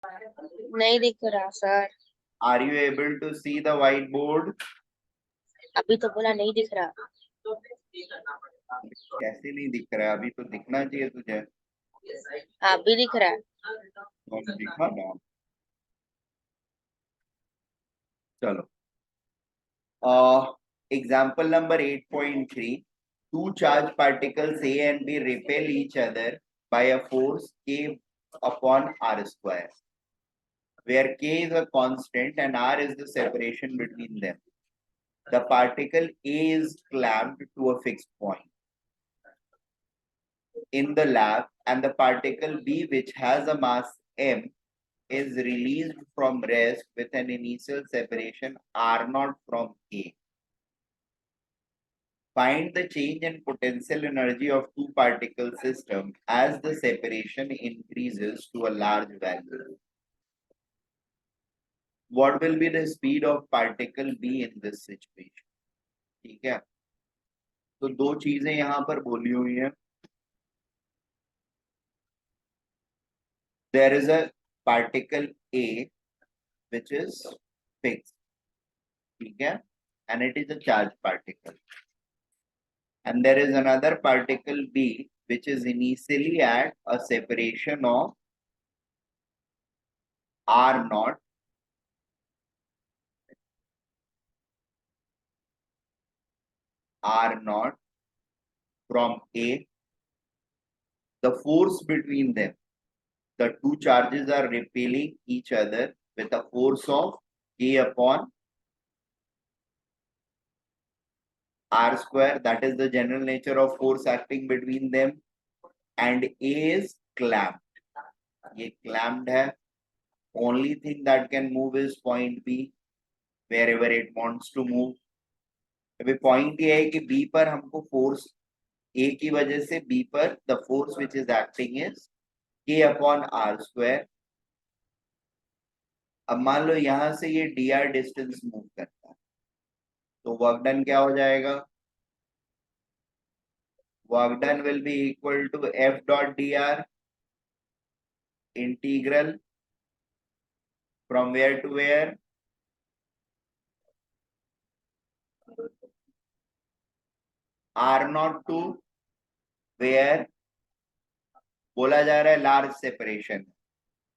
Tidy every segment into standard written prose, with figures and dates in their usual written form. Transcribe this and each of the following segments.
नहीं दिख रहा sir. Are you able to see the whiteboard? अभी तो बोला नहीं दिख रहा। कैसे नहीं दिख रहा है? अभी तो दिखना चाहिए तुझे। अभी दिख रहा है। तो दिखा ना। चलो, example number 8.3. Two charged particles A and B repel each other by a force K upon R square, where K is a constant and R is the separation between them. The particle A is clamped to a fixed point in the lab, and the particle B, which has a mass M, is released from rest with an initial separation R0 from A. Find the change in potential energy of two particle system as the separation increases to a large value. What will be the speed of particle B in this situation? ठीक है, तो दो चीजें यहां पर बोली हुई हैं. There is a particle A which is fixed, ठीक है, and it is a charged particle. And there is another particle B which is initially at a separation of R naught from A. The force between them, the two charges are repelling each other with a force of K upon R square. That is the general nature of force acting between them. And A is clamped. ये clamped है. Only thing that can move is point B wherever it wants to move. अभी point ये है कि B पर हमको force A की वजह से B पर the force which is acting is K upon R square. अब मान लो यहां से ये dr डिस्टेंस मूव करता है, तो वर्क डन क्या हो जाएगा? Work done will be equal to F dot dr integral from where to where, R0 to where. बोला जा रहा है लार्ज सेपरेशन.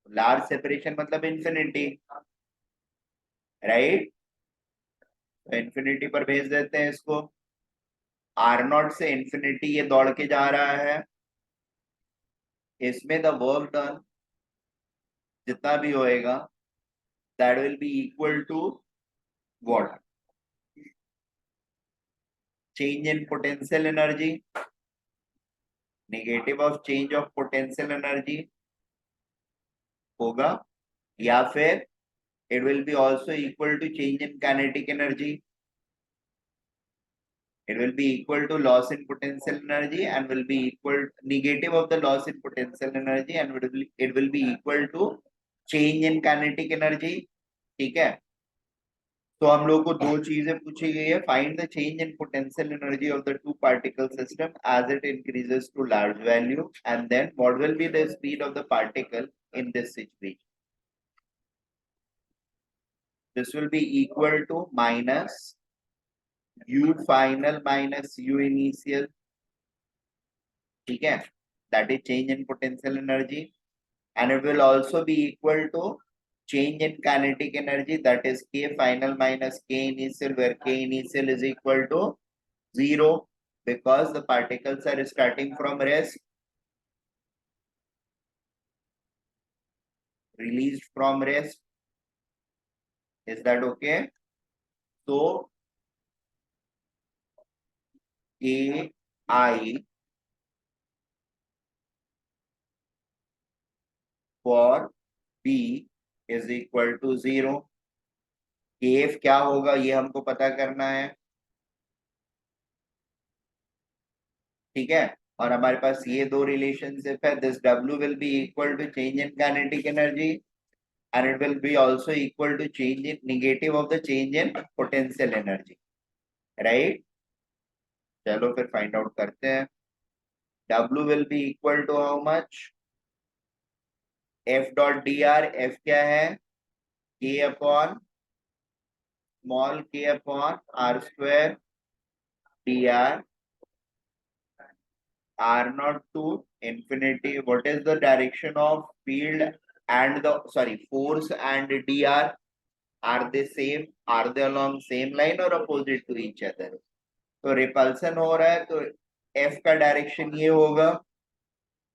लार्ज सेपरेशन मतलब इंफिनिटी, राइट? इंफिनिटी पर भेज देते हैं इसको. R0 से इंफिनिटी ये दौड़ के जा रहा है. इसमें द वर्क डन जितना भी होएगा that will be equal to what? Change in potential energy, negative of change of potential energy होगा, या फिर it will be also equal to change in kinetic energy. It will be equal to loss in potential energy and will be equal negative of the loss in potential energy and it will be equal to change in kinetic energy. ठीक है, तो हम लोग को दो चीजें पूछी गई है. Find the change in potential energy of the two particle system as it increases to large value and then what will be the speed of the particle in this situation. This will be equal to minus u final minus u initial, ठीक है, that is change in potential energy, and it will also be equal to change in kinetic energy, that is k final minus k initial, where k initial is equal to 0 because the particles are starting from rest, released from rest. Is that okay? So k I for B is equal to 0. kf क्या होगा ये हमको पता करना है, ठीक है. और हमारे पास ये दो रिलेशनशिप है. This W will be equal to change in kinetic energy and it will be also equal to change in negative of the change in potential energy, right? चलो फिर फाइंड आउट करते हैं. W will be equal to how much? F dot d r, F क्या है, k upon small k upon r square d r, r naught to infinity. What is the direction of field and the, sorry, force and dr? Are they same? Are they along same line or opposite to each other? तो repulsion हो रहा है तो f का direction ये होगा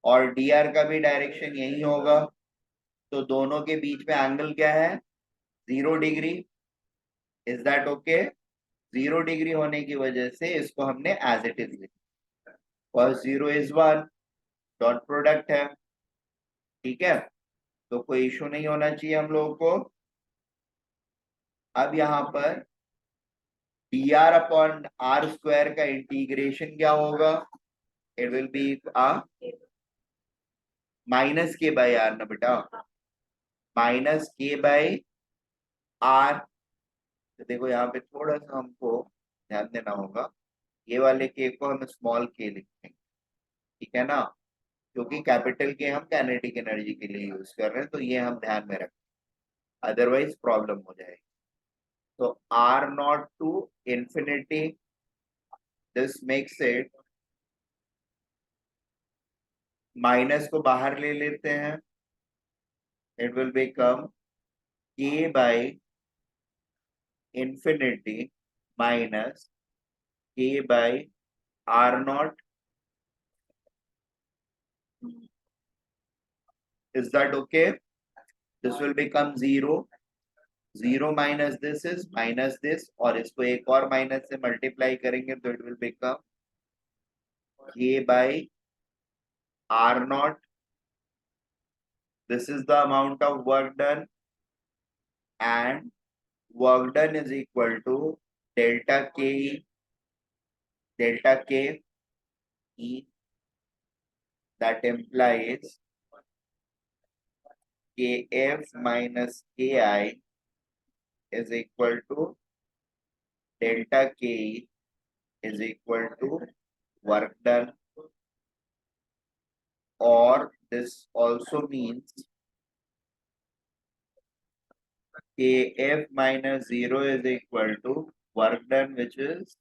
और dr का भी डायरेक्शन यही होगा, तो दोनों के बीच में एंगल क्या है, 0 degree. Is that okay? 0 degree होने की वजह से इसको हमने एज इट इज लिखा, cos 0 is 1, डॉट प्रोडक्ट है, ठीक है, तो कोई इशू नहीं होना चाहिए हम लोगों को। अब यहाँ पर dr अपॉन आर स्क्वायर का इंटीग्रेशन क्या होगा, इट विल बी माइनस के बाई आर ना बेटा, माइनस के बाई आर। तो देखो यहाँ पे थोड़ा सा हमको ध्यान देना होगा, ये वाले के को हम स्मॉल के लिखेंगे, ठीक है ना, क्योंकि कैपिटल के हम काइनेटिक एनर्जी के लिए यूज कर रहे हैं, तो ये हम ध्यान में रखें, अदरवाइज प्रॉब्लम हो जाएगी। तो r naught to infinity, this makes it, minus को बाहर ले लेते हैं, it will become k by infinity minus k by r naught. Is that okay? This will become 0, 0 minus this is minus this, और इसको एक और माइनस से मल्टीप्लाई करेंगे तो it will become k by r naught. This is the amount of work done, and work done is equal to delta k e, that implies kf minus ki is equal to delta k is equal to work done, or this also means kf minus 0 is equal to work done, which is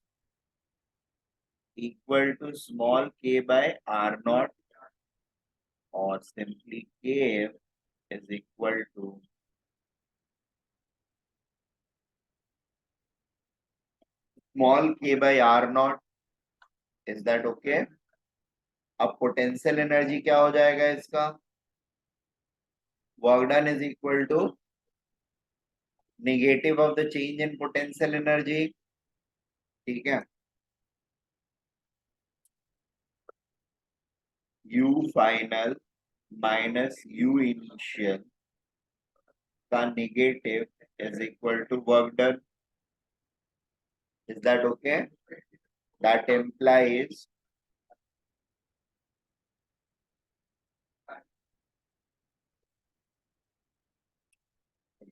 equal to small k by r naught, or simply kf is equal to small k by r naught. Is that okay? अब potential energy क्या हो जाएगा इसका, work done is equal to negative of the change in potential energy, ठीक है, u final minus u initial का negative is equal to work done. Is that okay? That implies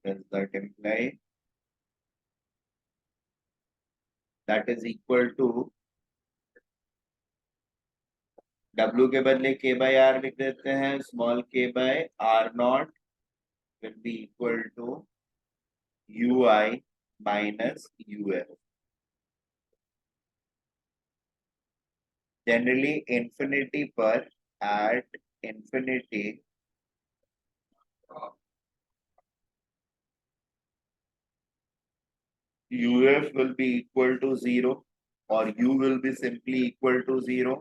does that imply that is equal to W के बदले k by r लिख देते हैं, small k by r naught will be equal to ui minus uf. Generally infinity पर, at infinity uf will be equal to 0 और u will be simply equal to 0।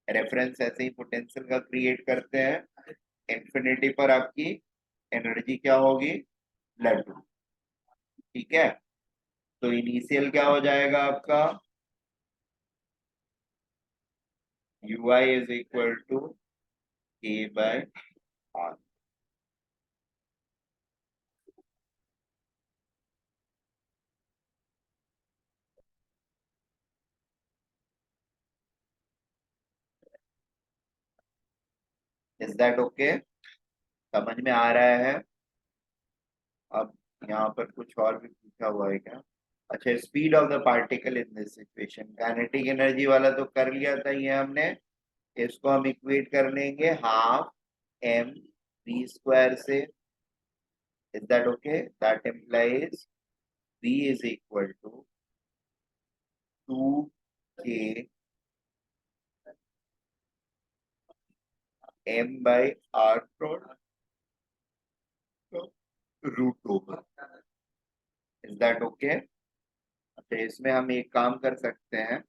Reference ऐसे ही potential का create करते हैं, infinity पर आपकी energy क्या होगी, लड्डू, ठीक है, तो इनिशियल क्या हो जाएगा आपका, ui is equal to k by r। Is that okay? समझ में आ रहा है? अब यहाँ पर कुछ और भी पूछा हुआ है क्या, अच्छा, speed of the particle in this situation, kinetic energy वाला तो कर लिया था ये हमने, इसको हम इक्वेट कर लेंगे हाफ m v square से. Is that okay? That implies v is equal to 2k m by r dot root over. Is that okay? अच्छा, इसमें हम एक काम कर सकते हैं,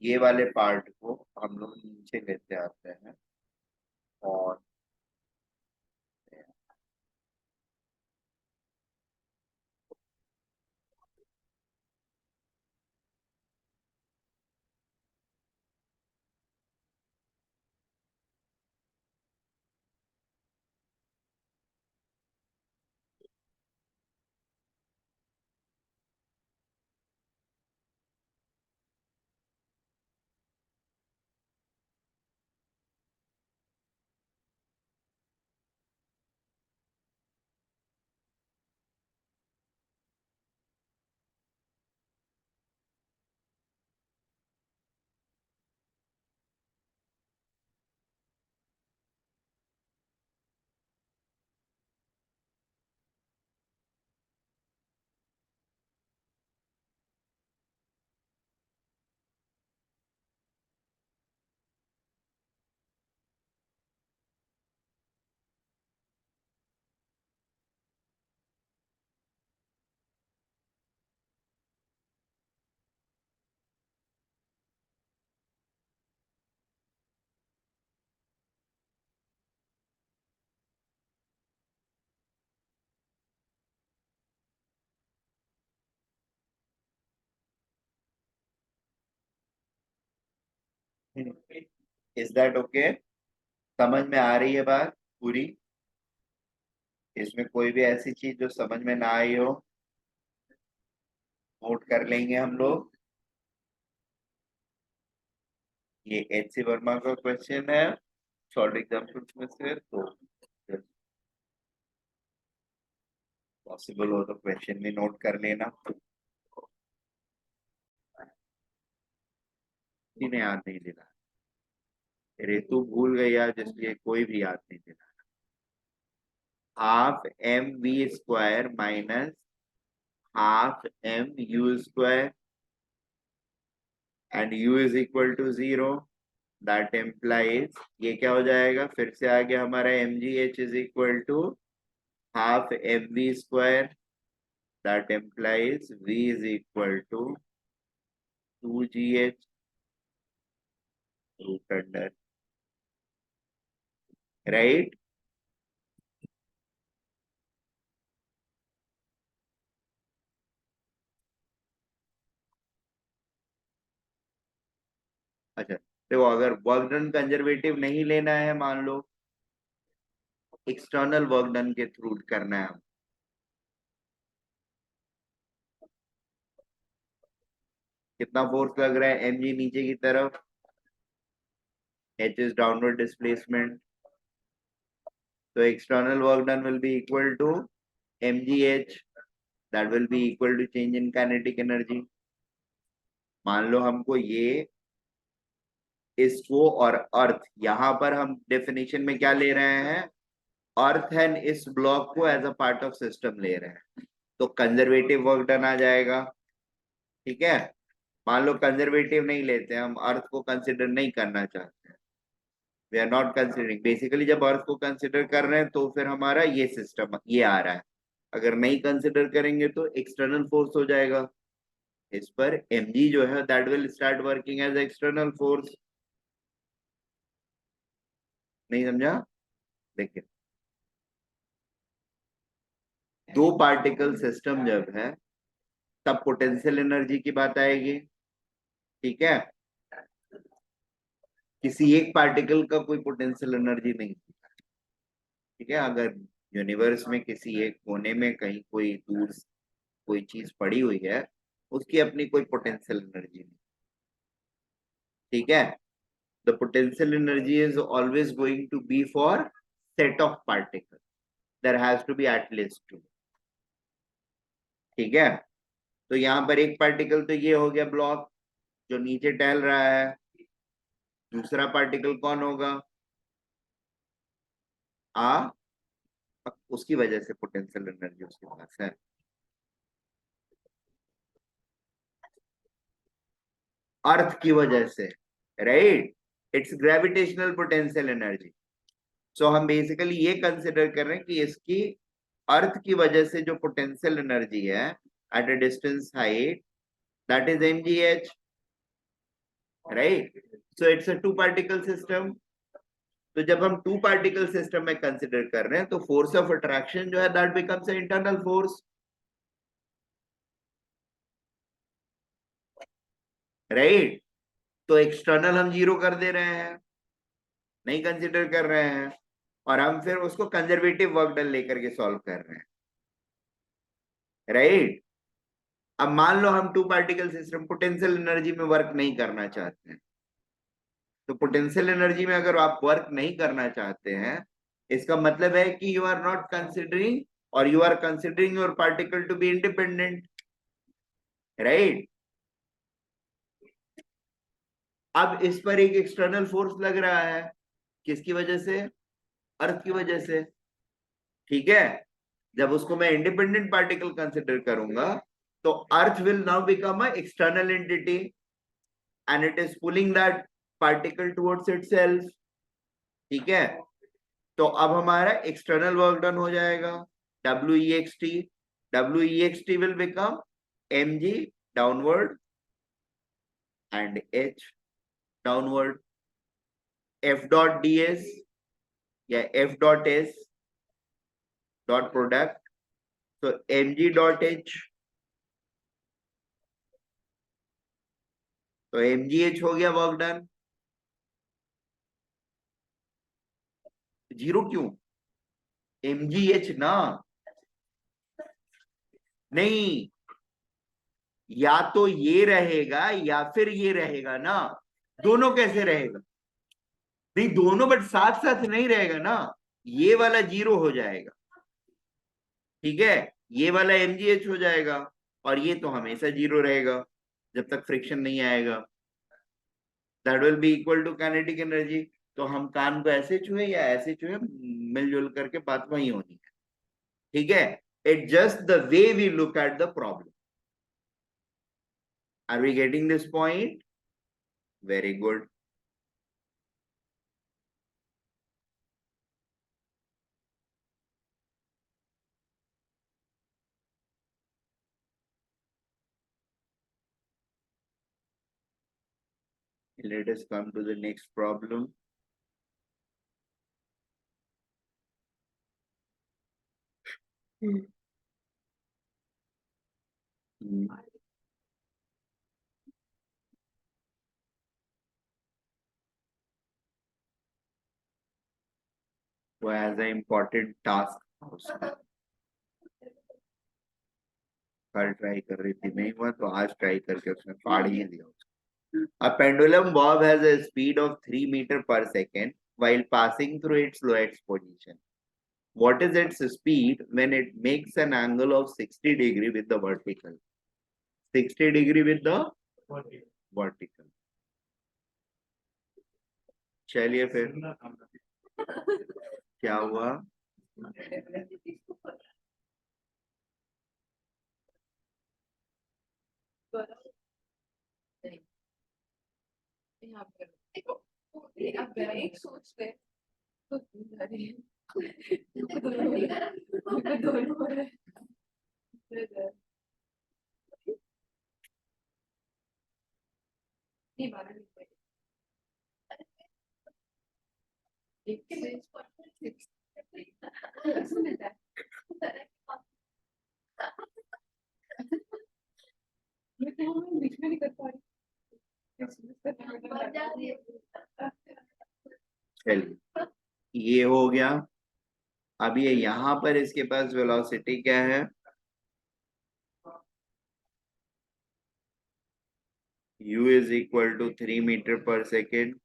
ये वाले पार्ट को हम लोग नीचे लेते आते हैं और इज दैट ओके? समझ में आ रही है बात पूरी? इसमें कोई भी ऐसी चीज जो समझ में ना आई हो नोट कर लेंगे हम लोग. ये एच सी वर्मा का क्वेश्चन है शॉर्ट एग्जाम्पल्स में से, तो पॉसिबल हो तो क्वेश्चन भी नोट कर लेना. किसी ने याद नहीं दिला, रेतु भूल गई आज, इसलिए कोई भी याद नहीं दिला. Half M we square minus half M you square and u is equal to 0. That implies ये क्या हो जाएगा, फिर से आ गया हमारा m g h is equal to half M we square. That implies v is equal to 2gh root under. Right? अच्छा, देखो अगर वर्क डन कंजर्वेटिव नहीं लेना है, मान लो एक्सटर्नल वर्क डन के थ्रू करना है, कितना फोर्स लग रहा है, एम जी नीचे की तरफ, एच इज डाउनवर्ड डिस्प्लेसमेंट, तो external work done will be equal to M g h. That will be equal to change in kinetic energy. मान लो हमको ये इसको और अर्थ, यहां पर हम डेफिनेशन में क्या ले रहे हैं, अर्थ एंड इस ब्लॉक को as a part of system ले रहे हैं, तो कंजर्वेटिव वर्क डन आ जाएगा. ठीक है? मान लो कंजर्वेटिव नहीं लेते, हम अर्थ को कंसिडर नहीं करना चाहते, we are not considering. Basically जब अर्थ को कंसिडर कर रहे हैं तो फिर हमारा ये सिस्टम ये आ रहा है. अगर नहीं कंसिडर करेंगे तो एक्सटर्नल फोर्स हो जाएगा. इस पर mg जो है that will start working as external force. नहीं समझा? देखिए, दो पार्टिकल सिस्टम जब है तब पोटेंशियल एनर्जी की बात आएगी. ठीक है? किसी एक पार्टिकल का कोई पोटेंशियल एनर्जी नहीं. ठीक है? अगर यूनिवर्स में किसी एक कोने में कहीं कोई दूर कोई चीज पड़ी हुई है, उसकी अपनी कोई पोटेंशियल एनर्जी नहीं. ठीक है? The potential energy is always going to be for set of particle. There has to be at least two. ठीक है? तो यहाँ पर एक पार्टिकल तो ये हो गया ब्लॉक जो नीचे टहल रहा है. दूसरा पार्टिकल कौन होगा? उसकी वजह से पोटेंशियल एनर्जी उसके पास है। अर्थ की वजह से, right, it's gravitational potential energy. So हम बेसिकली ये कंसिडर कर रहे हैं कि इसकी अर्थ की वजह से जो पोटेंशियल एनर्जी है at a distance height, that is mgh, right. So it's a two particle system. तो जब हम टू पार्टिकल सिस्टम में कंसिडर कर रहे हैं तो फोर्स ऑफ अट्रैक्शन जो है that becomes internal force, right. तो एक्सटर्नल हम जीरो कर दे रहे हैं, नहीं कंसिडर कर रहे हैं, और हम फिर उसको कंजर्वेटिव वर्क डन लेकर के सॉल्व कर रहे हैं, राइट। अब मान लो हम two particle system potential energy में वर्क नहीं करना चाहते हैं, तो पोटेंशियल एनर्जी में अगर आप वर्क नहीं करना चाहते हैं, इसका मतलब है कि यू आर नॉट कंसिडरिंग, और you are considering your particle to be independent, right. अब इस पर एक एक्सटर्नल फोर्स लग रहा है, किसकी वजह से? अर्थ की वजह से, ठीक है। जब उसको मैं इंडिपेंडेंट पार्टिकल कंसिडर करूंगा तो earth will now become a external entity and it is pulling that particle towards itself, ठीक है। तो अब हमारा एक्सटर्नल वर्क डन हो जाएगा, WEXT, WEXT will become mg downward and h downward, f dot ds या f dot s dot product, so mg dot h, तो mgh हो गया वर्क डन। जीरो क्यों? mgh ना, नहीं, या तो ये रहेगा या फिर ये रहेगा ना, दोनों कैसे रहेगा? नहीं दोनों बट साथ साथ नहीं रहेगा ना, ये वाला जीरो हो जाएगा, ठीक है, ये वाला mgh हो जाएगा, और ये तो हमेशा जीरो रहेगा जब तक फ्रिक्शन नहीं आएगा, that will be equal to kinetic energy. तो हम कान को ऐसे छुए या ऐसे छुए, मिलजुल करके बात वही होनी है, ठीक है। It just the way we look at the problem. Are we getting this point? Very good. Let us come to the next problem. Hmm. वो एज अ इम्पोर्टेंट टास्क उसमें कल ट्राई कर रही थी, नहीं हुआ तो आज ट्राई करके उसने फाड़ ही दिया उसको। A pendulum bob has a speed of 3 meters per second while passing through its lowest position. What is its speed when it makes an angle of 60 degree with the vertical? 60 degree with the vertical. चलिए फिर क्या हुआ? एक सोचते बीच में नहीं कर पा रही। चलिए ये हो गया। अब ये यहाँ पर इसके पास वेलोसिटी क्या है? u is equal to 3 meter per second.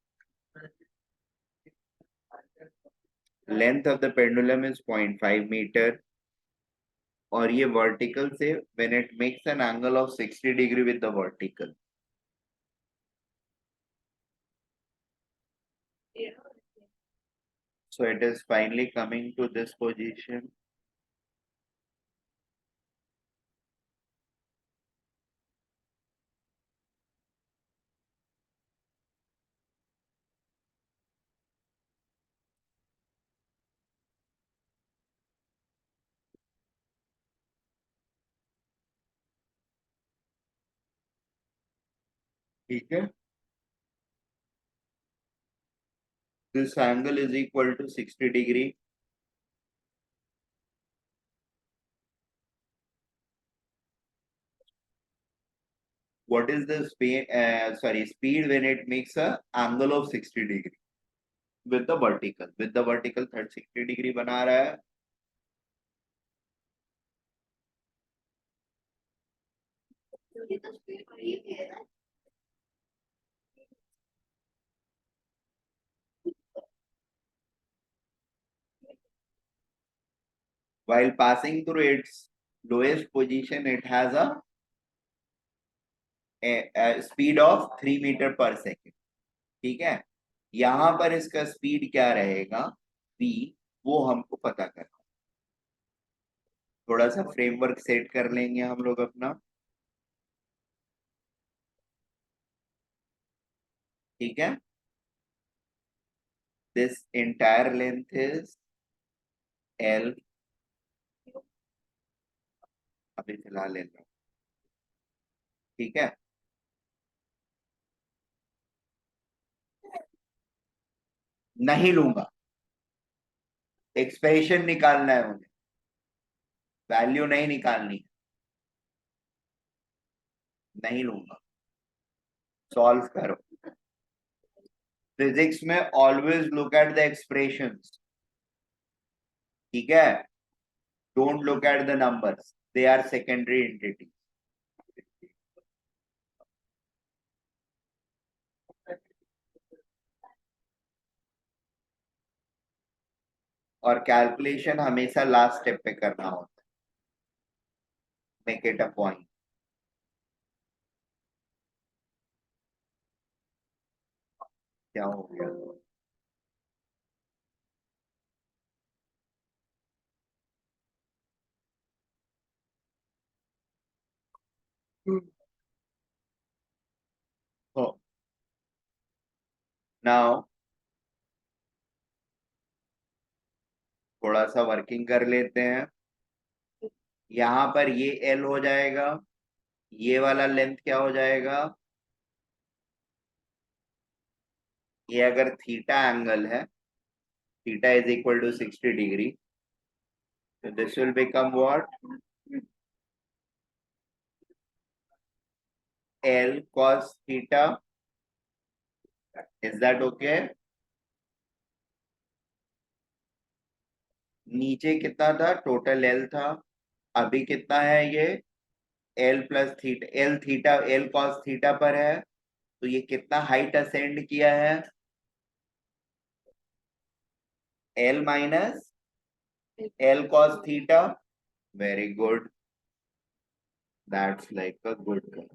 Length of the pendulum is 0.5 meter. और ये वर्टिकल से when it makes an angle of 60 degree with the vertical. So it is finally coming to this position. ठीक है, this angle is equal to 60 degree. What is the speed when it makes a angle of 60 degree with the vertical? With the vertical 60 degree बना रहा है. While passing through its lowest position, it has a speed of 3 metre पर second. ठीक है, यहां पर इसका speed क्या रहेगा v, वो हमको पता करना. थोड़ा सा फ्रेमवर्क सेट कर लेंगे हम लोग अपना. ठीक है, this entire length is L. अभी फिलहाल ले लो. ठीक है, नहीं लूंगा, एक्सप्रेशन निकालना है मुझे, वैल्यू नहीं निकालनी. नहीं लूंगा, सॉल्व करो. फिजिक्स में always look at the expressions. ठीक है, don't look at the numbers, they are secondary entity. और कैलकुलेशन हमेशा लास्ट स्टेप पे करना होता है. Make it a point. क्या हो गया? नाउ थोड़ा सा वर्किंग कर लेते हैं. यहां पर ये L हो जाएगा, ये वाला लेंथ क्या हो जाएगा? ये अगर थीटा एंगल है, theta is equal to 60 degree, तो this will become what? L cos theta. Is that okay? नीचे कितना था? टोटल L था. अभी कितना है ये? L plus theta. L theta, L cos theta पर है, तो ये कितना हाइट असेंड किया है? L minus L cos theta. Very good, that's like a good girl.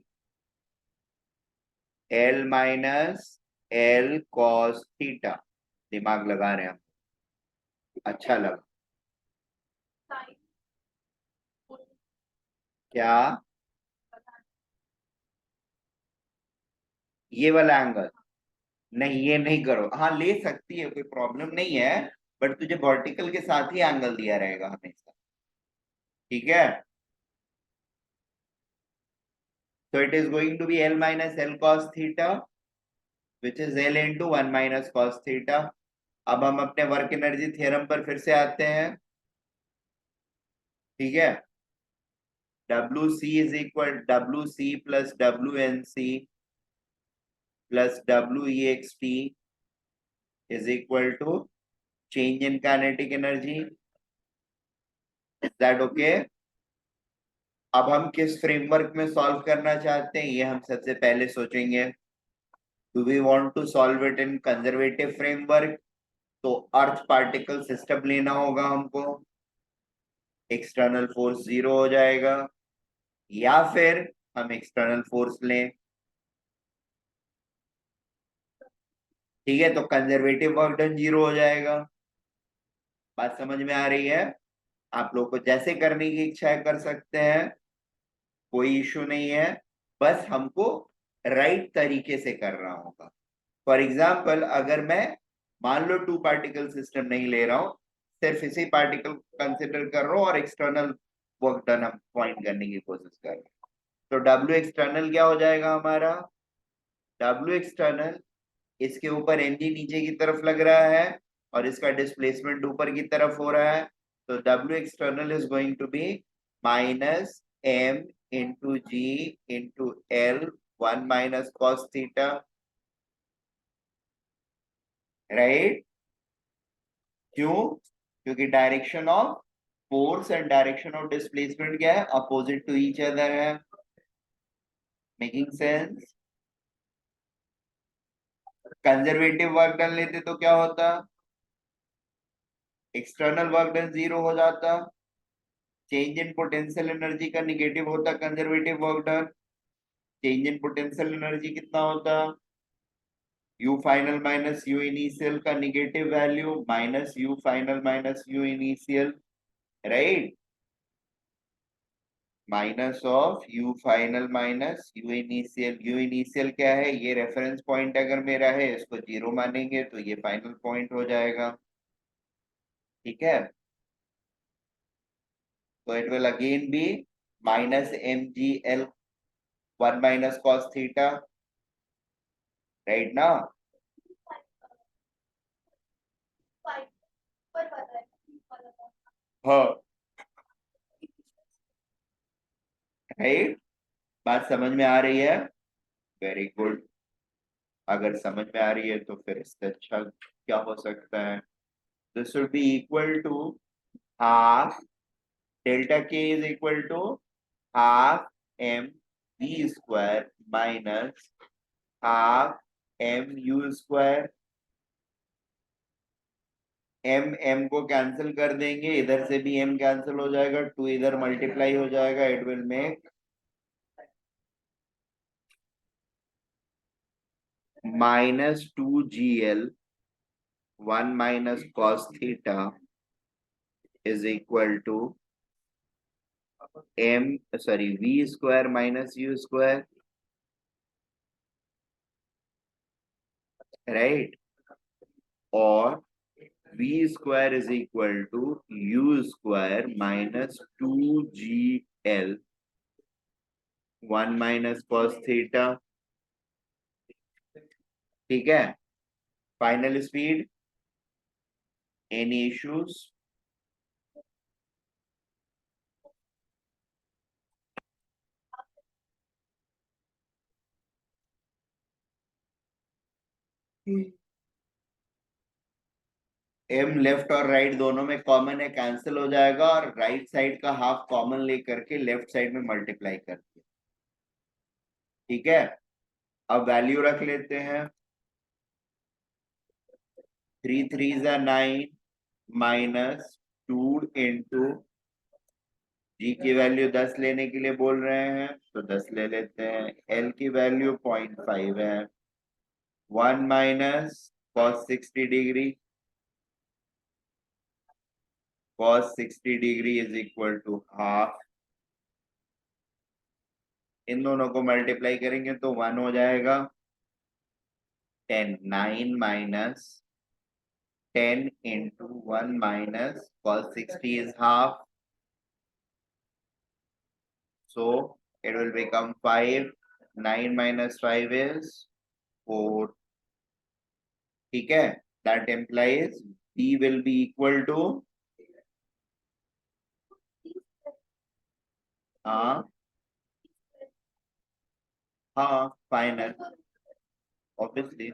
L minus L cos theta. दिमाग लगा रहे हैं हम, अच्छा लगा. क्या? ये वाला एंगल? नहीं, ये नहीं करो. हाँ, ले सकती है, कोई प्रॉब्लम नहीं है, बट तुझे वर्टिकल के साथ ही एंगल दिया रहेगा हमेशा. ठीक है, तो it is going to be L minus L cos theta, which is L into 1 minus cos theta. अब हम अपने वर्क एनर्जी थ्योरम पर फिर से आते हैं. ठीक है, WC is equal WC plus WNC plus WEXT is equal to change in kinetic energy. Is that okay? अब हम किस फ्रेमवर्क में सॉल्व करना चाहते हैं, ये हम सबसे पहले सोचेंगे. Do we want to solve it in conservative framework? तो अर्थ पार्टिकल सिस्टम लेना होगा हमको, एक्सटर्नल फोर्स 0 हो जाएगा. या फिर हम एक्सटर्नल फोर्स लें. ठीक है, तो कंजर्वेटिव वर्क डन 0 हो जाएगा. बात समझ में आ रही है? आप लोग को जैसे करने की इच्छा है कर सकते हैं, कोई इशू नहीं है, बस हमको राइट तरीके से करना होगा. फॉर एग्जाम्पल, अगर मैं मान लो 2 पार्टिकल सिस्टम नहीं ले रहा हूं, सिर्फ इसी पार्टिकल कंसिडर कर रहा हूं और एक्सटर्नल वर्क डन हम पॉइंट करने की कोशिश कर रहे हैं, तो W एक्सटर्नल क्या हो जाएगा हमारा? W एक्सटर्नल, इसके ऊपर mg नीचे की तरफ लग रहा है और इसका डिस्प्लेसमेंट ऊपर की तरफ हो रहा है, तो W external is going to be minus m into G into L 1 - cos θ, right? क्यों? क्योंकि direction of force and direction of displacement क्या है? अपोजिट टू ईच अदर है। Making sense? Conservative work done लेते तो क्या होता? एक्सटर्नल वर्क डन 0 हो जाता, चेंज इन पोटेंशियल एनर्जी का निगेटिव होता conservative work done, change in potential energy कितना होता? U final minus U initial का negative value minus U final minus U initial, right? Minus of U final minus U initial. U initial क्या है? ये reference point अगर मेरा है, इसको 0 मानेंगे तो ये फाइनल पॉइंट हो जाएगा, ठीक है? तो it will again be minus M G L 1 - cos θ, right ना? हाँ, राइट। बात समझ में आ रही है? Very good. अगर समझ में आ रही है तो फिर इससे अच्छा क्या हो सकता है? This will be equal to half delta K is equal to half M we square minus half M you square. M M को कैंसिल कर देंगे, इधर से भी एम कैंसिल हो जाएगा, टू इधर मल्टीप्लाई हो जाएगा, it will make -2gl 1 - cos θ is equal to m sorry v square minus u square, right? और v square is equal to u square minus 2gl 1 - cos θ, ठीक है? Final speed, any issues? M left और right दोनों में common है, cancel हो जाएगा, और राइट साइड का हाफ कॉमन लेकर के लेफ्ट साइड में मल्टीप्लाई करके, ठीक है? अब वैल्यू रख लेते हैं। 3 3 9 माइनस 2 इंटू जी की वैल्यू 10 लेने के लिए बोल रहे हैं तो 10 ले लेते हैं। एल की वैल्यू 0.5 है। 1 - cos 60 degree, cos 60 degree is equal to half. इन दोनों को मल्टीप्लाई करेंगे तो 1 हो जाएगा। 10 9 minus 10 into 1 - cos 60 is half, so it will become 5. 9 - 5 is 4, ठीक है? That implies B will be equal to, हाँ हाँ final, obviously.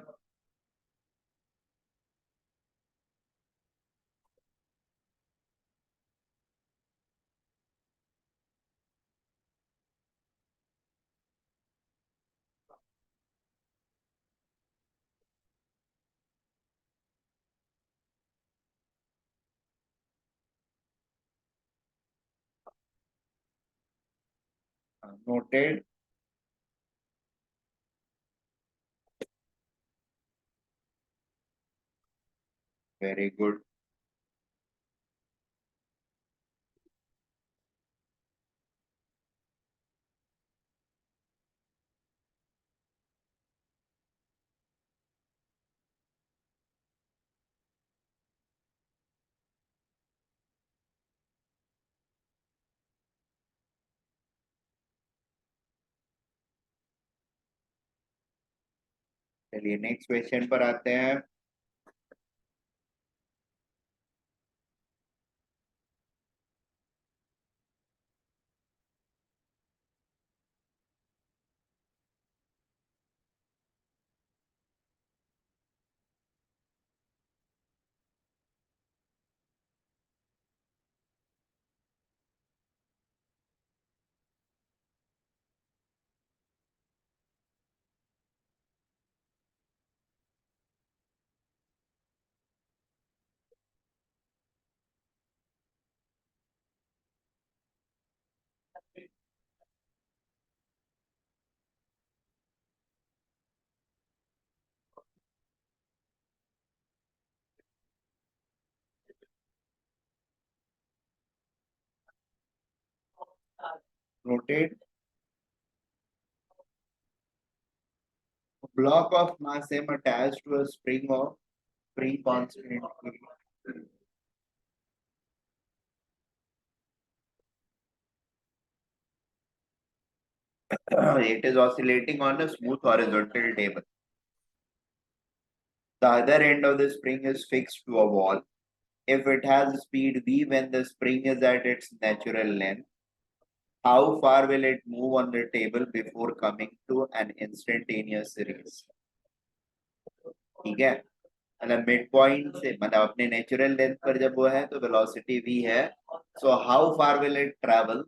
Noted. Very good. चलिए नेक्स्ट क्वेश्चन पर आते हैं। Noted. A block of mass m attached to a spring of spring constant. It is oscillating on a smooth horizontal table. The other end of the spring is fixed to a wall. If it has speed v when the spring is at its natural length, how far will it move on the table before coming to an instantaneous race? ठीक है, मतलब mid point से मतलब अपने natural length पर जब वो है तो वेलोसिटी v है, so how far will it travel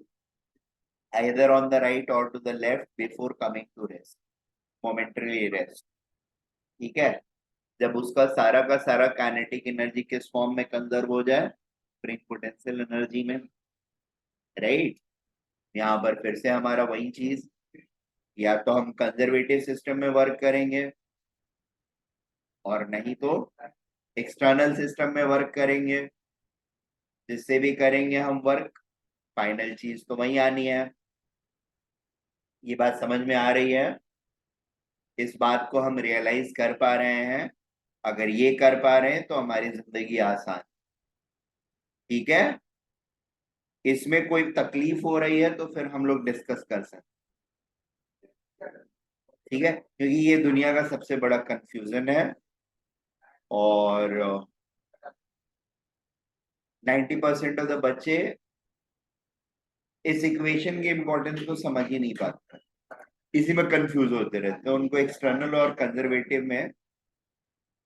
either on the right or to the left before coming to rest, momentary rest. ठीक है, जब उसका सारा का सारा काइनेटिक एनर्जी किस फॉर्म में कंजर्व हो जाए, स्प्रिंग पोटेंशियल एनर्जी में, राइट। यहाँ पर फिर से हमारा वही चीज, या तो हम कंजर्वेटिव सिस्टम में वर्क करेंगे और नहीं तो एक्सटर्नल सिस्टम में वर्क करेंगे। जिससे भी करेंगे हम वर्क, फाइनल चीज तो वही आनी है। ये बात समझ में आ रही है? इस बात को हम रियलाइज कर पा रहे हैं? अगर ये कर पा रहे हैं तो हमारी जिंदगी आसान। ठीक है, इसमें कोई तकलीफ हो रही है तो फिर हम लोग डिस्कस कर सकते, ठीक है, क्योंकि ये दुनिया का सबसे बड़ा कंफ्यूजन है और 90% ऑफ द बच्चे इस इक्वेशन के इंपॉर्टेंस को समझ ही नहीं पाते, इसी में कंफ्यूज होते रहते हैं। उनको एक्सटर्नल और कंजर्वेटिव में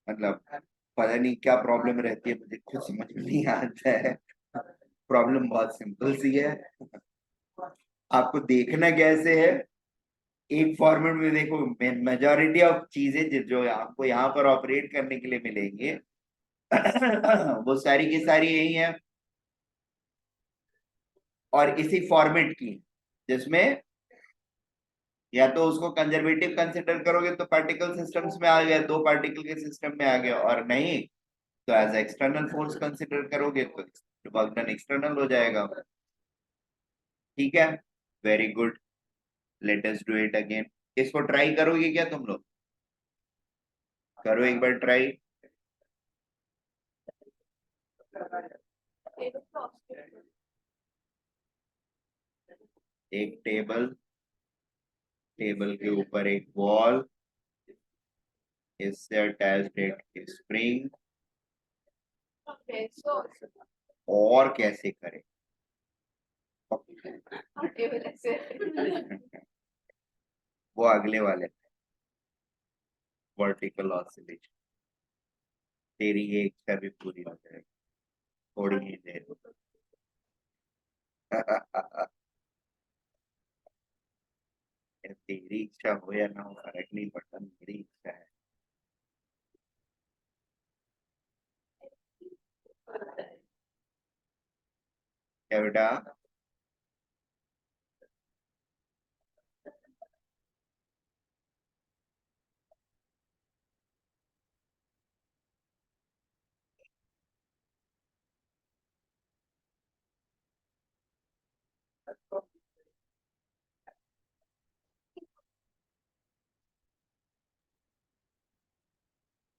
मतलब पता नहीं क्या प्रॉब्लम रहती है, मुझे खुद समझ में नहीं आता है। प्रॉब्लम बहुत सिंपल सी है, आपको देखना कैसे है, एक फॉर्मेट में देखो। मेजॉरिटी ऑफ चीजें जो आपको यहाँ पर ऑपरेट करने के लिए मिलेंगे वो सारी की सारी यही है और इसी फॉर्मेट की, जिसमें या तो उसको कंजर्वेटिव कंसिडर करोगे तो पार्टिकल सिस्टम्स में आ गया, दो पार्टिकल के सिस्टम में आ गया, और नहीं तो एज एक्सटर्नल फोर्स कंसिडर करोगे तो वर्क डन एक्सटर्नल हो जाएगा। ठीक है, very good, let us do it again. इसको ट्राई करोगे क्या तुम लोग? करो एक बार ट्राई। एक टेबल, टेबल के ऊपर एक बॉल, इससे अटैच्ड एक स्प्रिंग, Okay, so और कैसे करें? table ऐसे वो अगले वाले वर्टिकल ऑसिलेशन, तेरी ये इच्छा भी पूरी हो जाएगी थोड़ी ही देर तेरी इच्छा हो या ना हो फर्क नहीं पड़ता, मेरी इच्छा है। क्या बेटा?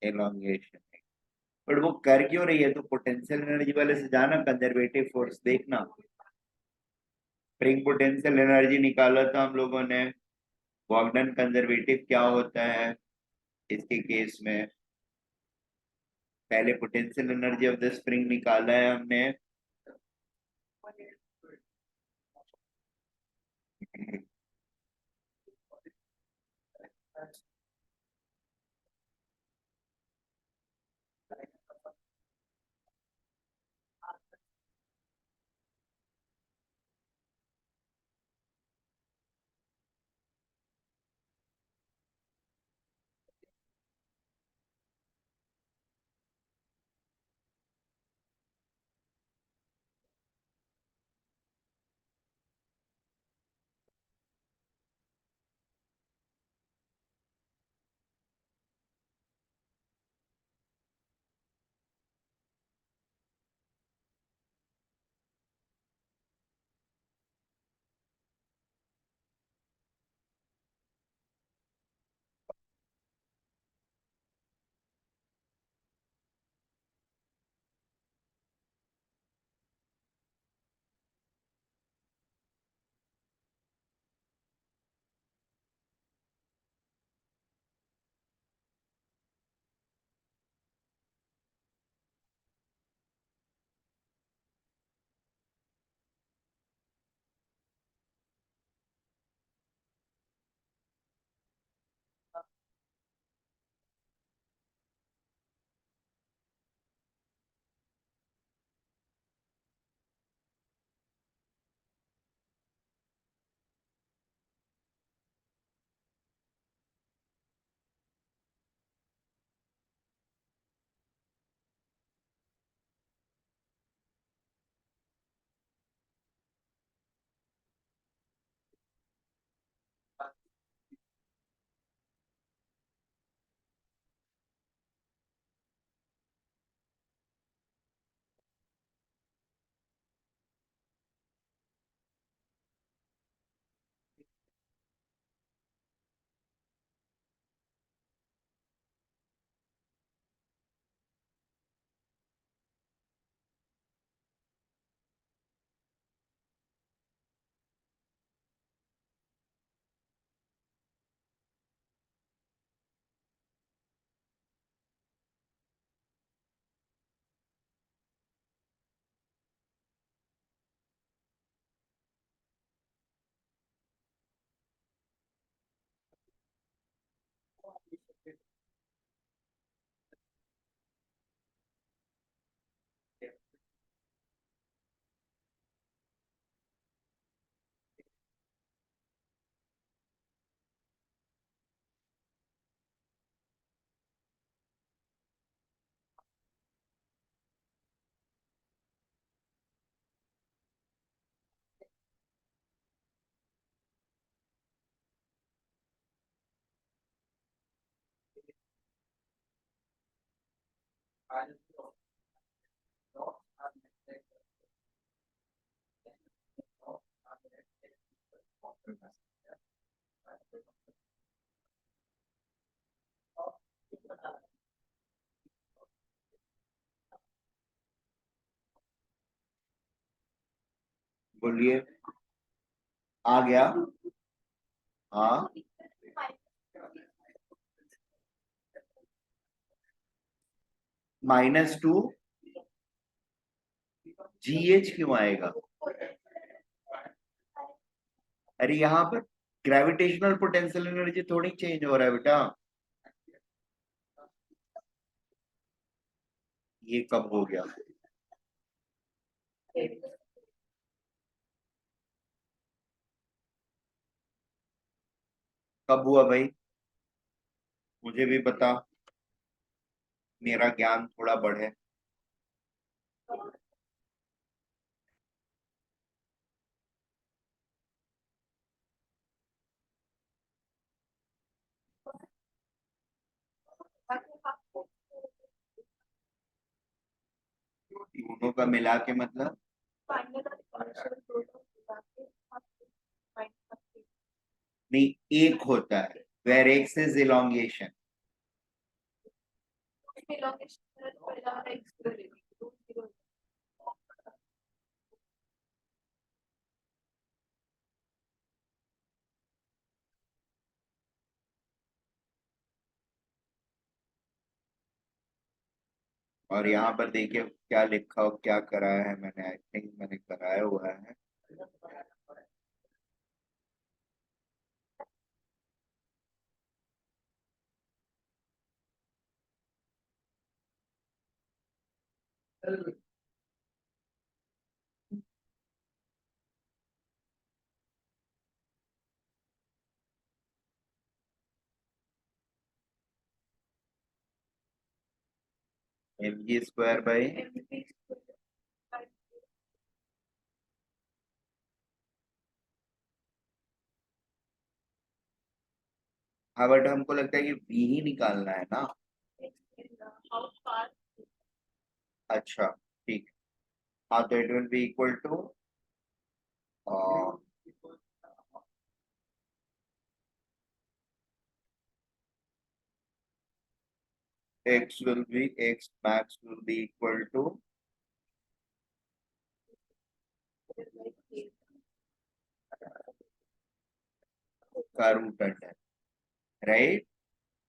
एलोंगेशन, बट वो कर क्यों रही है? तो पोटेंशियल एनर्जी वाले से जाना, कंजर्वेटिव फोर्स देखना, स्प्रिंग पोटेंशियल एनर्जी निकाला था हम लोगों ने, वर्क डन कंजर्वेटिव क्या होता है, इसके केस में पहले potential energy of the spring निकाला है हमने, बोलिए आ गया। हाँ -2 GH क्यों आएगा? अरे यहाँ पर ग्रेविटेशनल पोटेंशियल एनर्जी थोड़ी चेंज हो रहा है बेटा। ये कब हो गया? कब हुआ भाई? मुझे भी पता, मेरा ज्ञान थोड़ा बढ़े। दोनों का मिला के मतलब नहीं, एक होता है वेर एक्स इज इलोंगेशन। और यहाँ पर देखिए क्या लिखा हो, क्या कराया है मैंने, आई थिंक मैंने कराया हुआ है। mg² बाई हाँ, बट हमको लगता है कि v ही निकालना है ना। How far? अच्छा ठीक। हाँ, तो it will be equal to x max will be equal to का root under, right,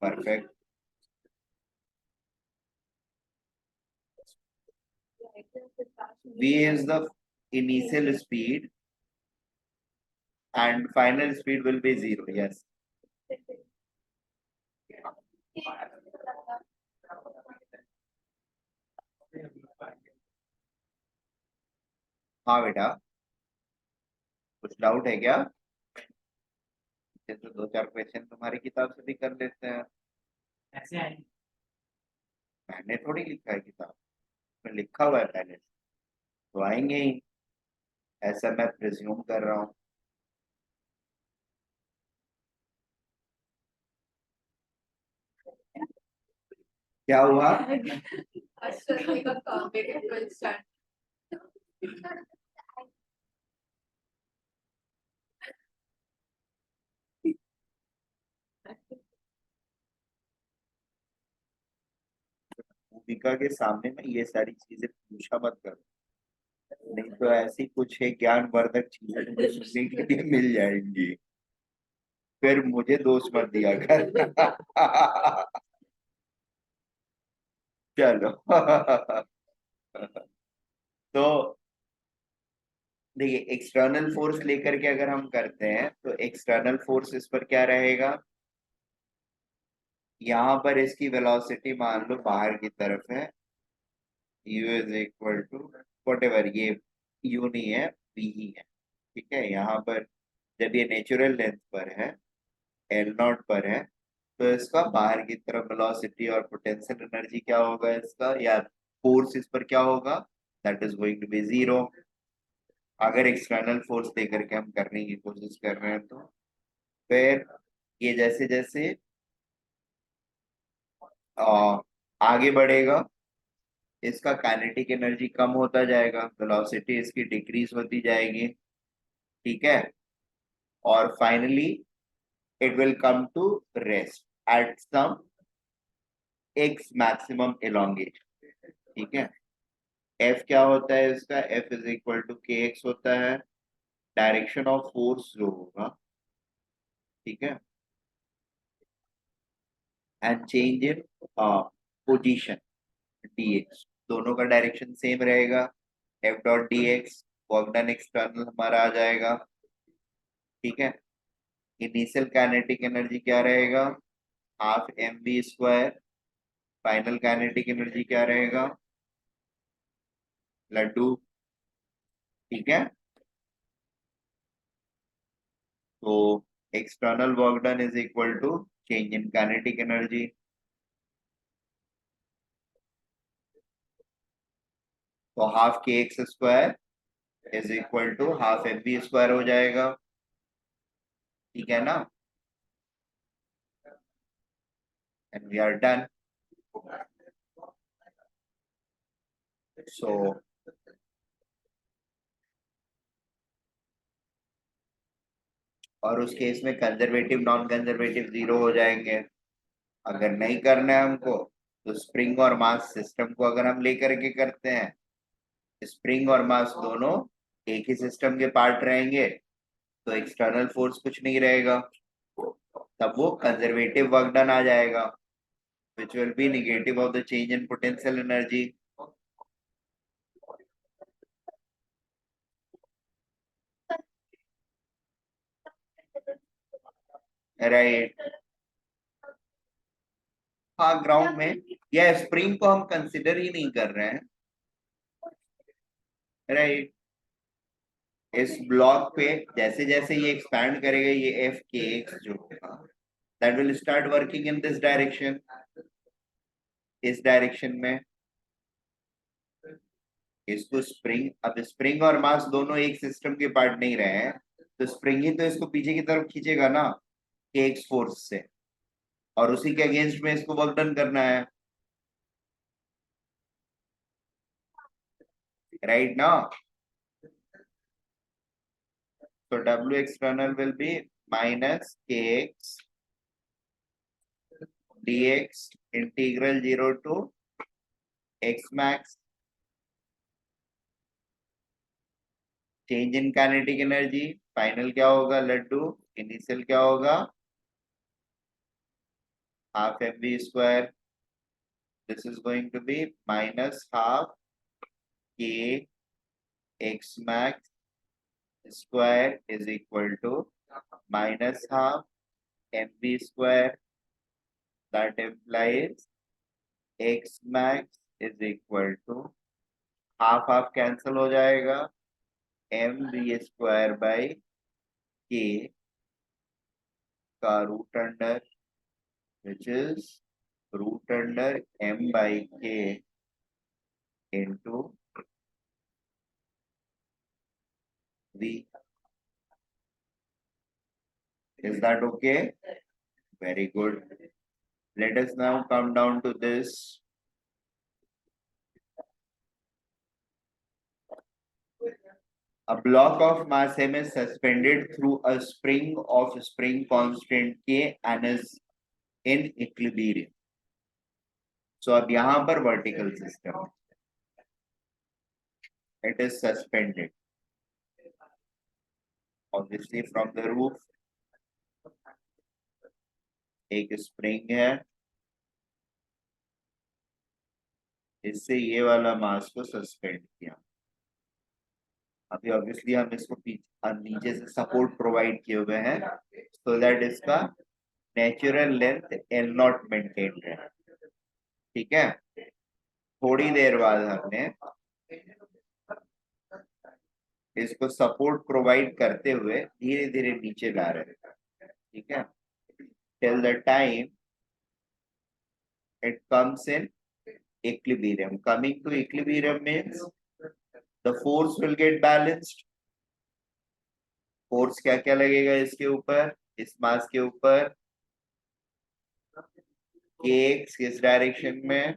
perfect. v is the initial speed and final speed will be 0, yes। हाँ बेटा, कुछ डाउट है क्या? ये तो 2-4 क्वेश्चन तुम्हारी किताब से भी कर लेते हैं। ऐसे आए मैंने थोड़ी लिखा है किताब में, लिखा हुआ है पहले से, तो आएंगे ही, ऐसा मैं प्रिज्यूम कर रहा हूँ। क्या हुआ? Ashwini का काम है कि full stand. भूमिका के सामने में ये सारी चीजें पूछा मत कर, नहीं तो ऐसी कुछ है ज्ञानवर्धक चीजें तुम्हें सुनने के लिए मिल जाएंगी, फिर मुझे दोष मत दिया कर। चलो। तो देखिए, एक्सटर्नल फोर्स लेकर के अगर हम करते हैं तो एक्सटर्नल फोर्स इस पर क्या रहेगा, यहाँ पर इसकी वेलोसिटी मान लो बाहर की तरफ है, u is equal to whatever, ये u नहीं है, v ही है, ठीक है। यहाँ पर जब ये नेचुरल लेंथ पर है, L0 पर है, तो इसका बाहर की तरफ वेलोसिटी और पोटेंशियल एनर्जी क्या होगा इसका, या फोर्स इस पर क्या होगा, that is going to be 0। अगर एक्सटर्नल फोर्स लेकर के हम करने की कोशिश कर रहे हैं तो फिर ये जैसे जैसे आगे बढ़ेगा, इसका काइनेटिक एनर्जी कम होता जाएगा, वेलोसिटी इसकी डिक्रीज होती जाएगी, ठीक है। और finally it will come to rest at some x maximum elongation, ठीक है। f क्या होता है इसका, f is equal to kx होता है, डायरेक्शन ऑफ फोर्स जो होगा, ठीक है, and change in position dx, दोनों का डायरेक्शन सेम रहेगा, f dot dx work done external हमारा आ जाएगा, ठीक है। इनिशियल काइनेटिक एनर्जी क्या रहेगा, half mv², final kinetic energy क्या रहेगा, लड्डू, ठीक है। तो external work done is equal to change in kinetic energy, तो half kx² is equal to half mv² हो जाएगा, ठीक है ना, and we are done. So और उस केस में कंजर्वेटिव नॉन कंजर्वेटिव 0 हो जाएंगे। अगर नहीं करना है हमको, तो स्प्रिंग और मास सिस्टम को अगर हम लेकर के करते हैं, स्प्रिंग और मास दोनों एक ही सिस्टम के पार्ट रहेंगे, तो एक्सटर्नल फोर्स कुछ नहीं रहेगा, तब वो कंजर्वेटिव वर्क डन आ जाएगा, which will be negative of the change in potential energy. Right. हाँ, ग्राउंड में या स्प्रिंग को हम कंसिडर ही नहीं कर रहे हैं. राइट. इस ब्लॉक पे जैसे जैसे ये एक्सपैंड करेगा, ये एफ के एक्स जो होगा, that will start working in this direction, इस डायरेक्शन में. इसको स्प्रिंग, अब स्प्रिंग और मास दोनों एक सिस्टम के पार्ट नहीं रहे हैं, तो स्प्रिंग ही तो इसको पीछे की तरफ खींचेगा ना, के एक्स फोर्स से, और उसी के अगेंस्ट में इसको वर्क डन करना है. राइट ना. So W external will be minus kx dx integral 0 to x max. Change in kinetic energy, final क्या होगा लड्डू, इनिशियल क्या होगा half mv square. This is going to be minus half k x max square is equal to minus half mv square. That implies x max is equal to half half cancel हो जाएगा, M B square by K का root under, which is root under M by K into V. Is that okay? Very good. Let us now come down to this. A block of mass m is suspended through a spring of spring constant k and is in equilibrium. So अब यहाँ पर vertical system, it is suspended obviously from the roof. एक spring है, इससे ये वाला मास को suspend किया. अभी ऑब्वियसली हम इसको नीचे से सपोर्ट प्रोवाइड किए हुए हैं, सो दैट इसका natural length L not maintain रहे. ठीक है. थोड़ी देर बाद हमने इसको सपोर्ट प्रोवाइड करते हुए धीरे धीरे नीचे ला रहे हैं. ठीक है. Till the time it comes in equilibrium. Coming to equilibrium means the force will get balanced. Force क्या क्या लगेगा इसके ऊपर, इस मास के ऊपर, kx किस डायरेक्शन में,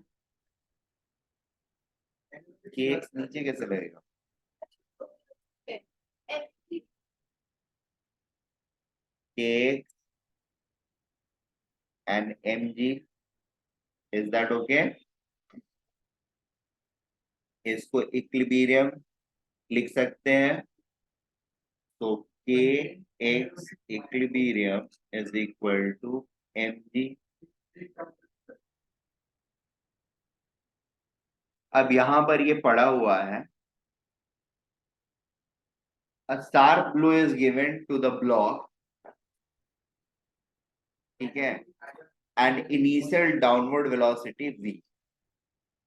kx नीचे कैसे लगेगा, kx and mg. Is that okay? इसको इक्विलिब्रियम लिख सकते हैं. तो kx equilibrium is equal to mg. अब यहां पर ये पड़ा हुआ है, a sharp blow is given to the block. ठीक है. and initial downward velocity v.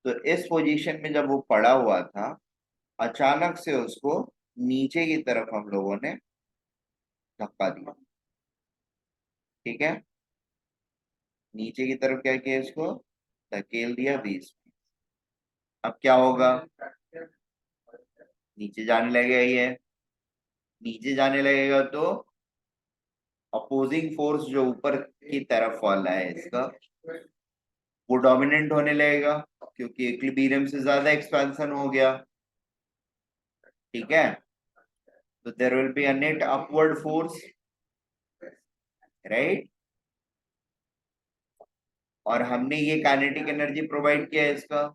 तो इस पोजीशन में जब वो पड़ा हुआ था, अचानक से उसको नीचे की तरफ हम लोगों ने धक्का दिया. ठीक है. नीचे की तरफ क्या किया, इसको धकेल दिया 20. अब क्या होगा, नीचे जाने लगेगा. ये नीचे जाने लगेगा तो अपोजिंग फोर्स जो ऊपर की तरफ वाला है इसका, वो डोमिनेंट होने लगेगा, क्योंकि इक्विलिब्रियम से ज्यादा एक्सपेंशन हो गया. ठीक है. तो there will be a net upward force, right. और हमने ये काइनेटिक एनर्जी प्रोवाइड किया है इसका.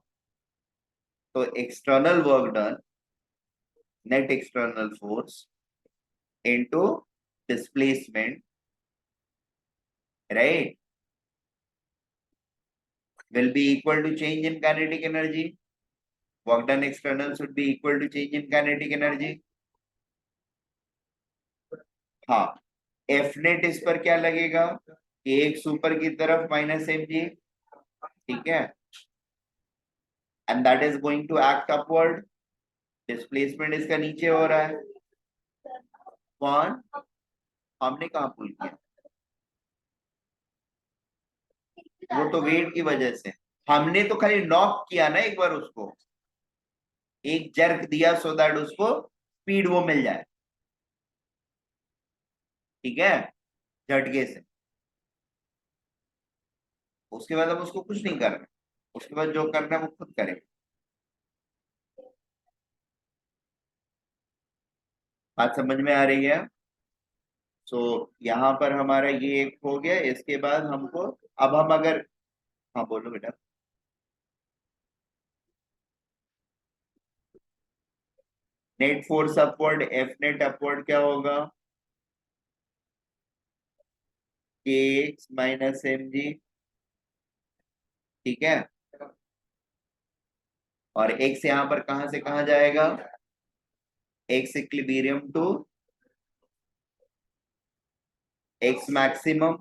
तो external work done, net external force into displacement, right. will be equal to change in kinetic energy. Work done external should be equal to change in kinetic energy. हाँ, F net इस पर क्या लगेगा, एक ऊपर की तरफ माइनस एम जी, ठीक है, and that is going to act upward, displacement इसका नीचे हो रहा है। कौन, हमने कहा पुल किया, वो तो वेट की वजह से, हमने तो खाली नॉक किया ना एक बार उसको, एक जर्क दिया सो दैट उसको स्पीड वो मिल जाए, ठीक है, झटके से। उसके बाद हम उसको कुछ नहीं करना, उसके बाद जो करना है वो खुद करें। बात समझ में आ रही है? सो यहाँ पर हमारा ये एक हो गया, इसके बाद हमको, अब हम अगर, हाँ बोलो बेटा। Net force upward, F net upward क्या होगा, के एक्स माइनस एम जी, ठीक है, और एक्स यहाँ पर कहां से कहां जाएगा, x equilibrium to x maximum,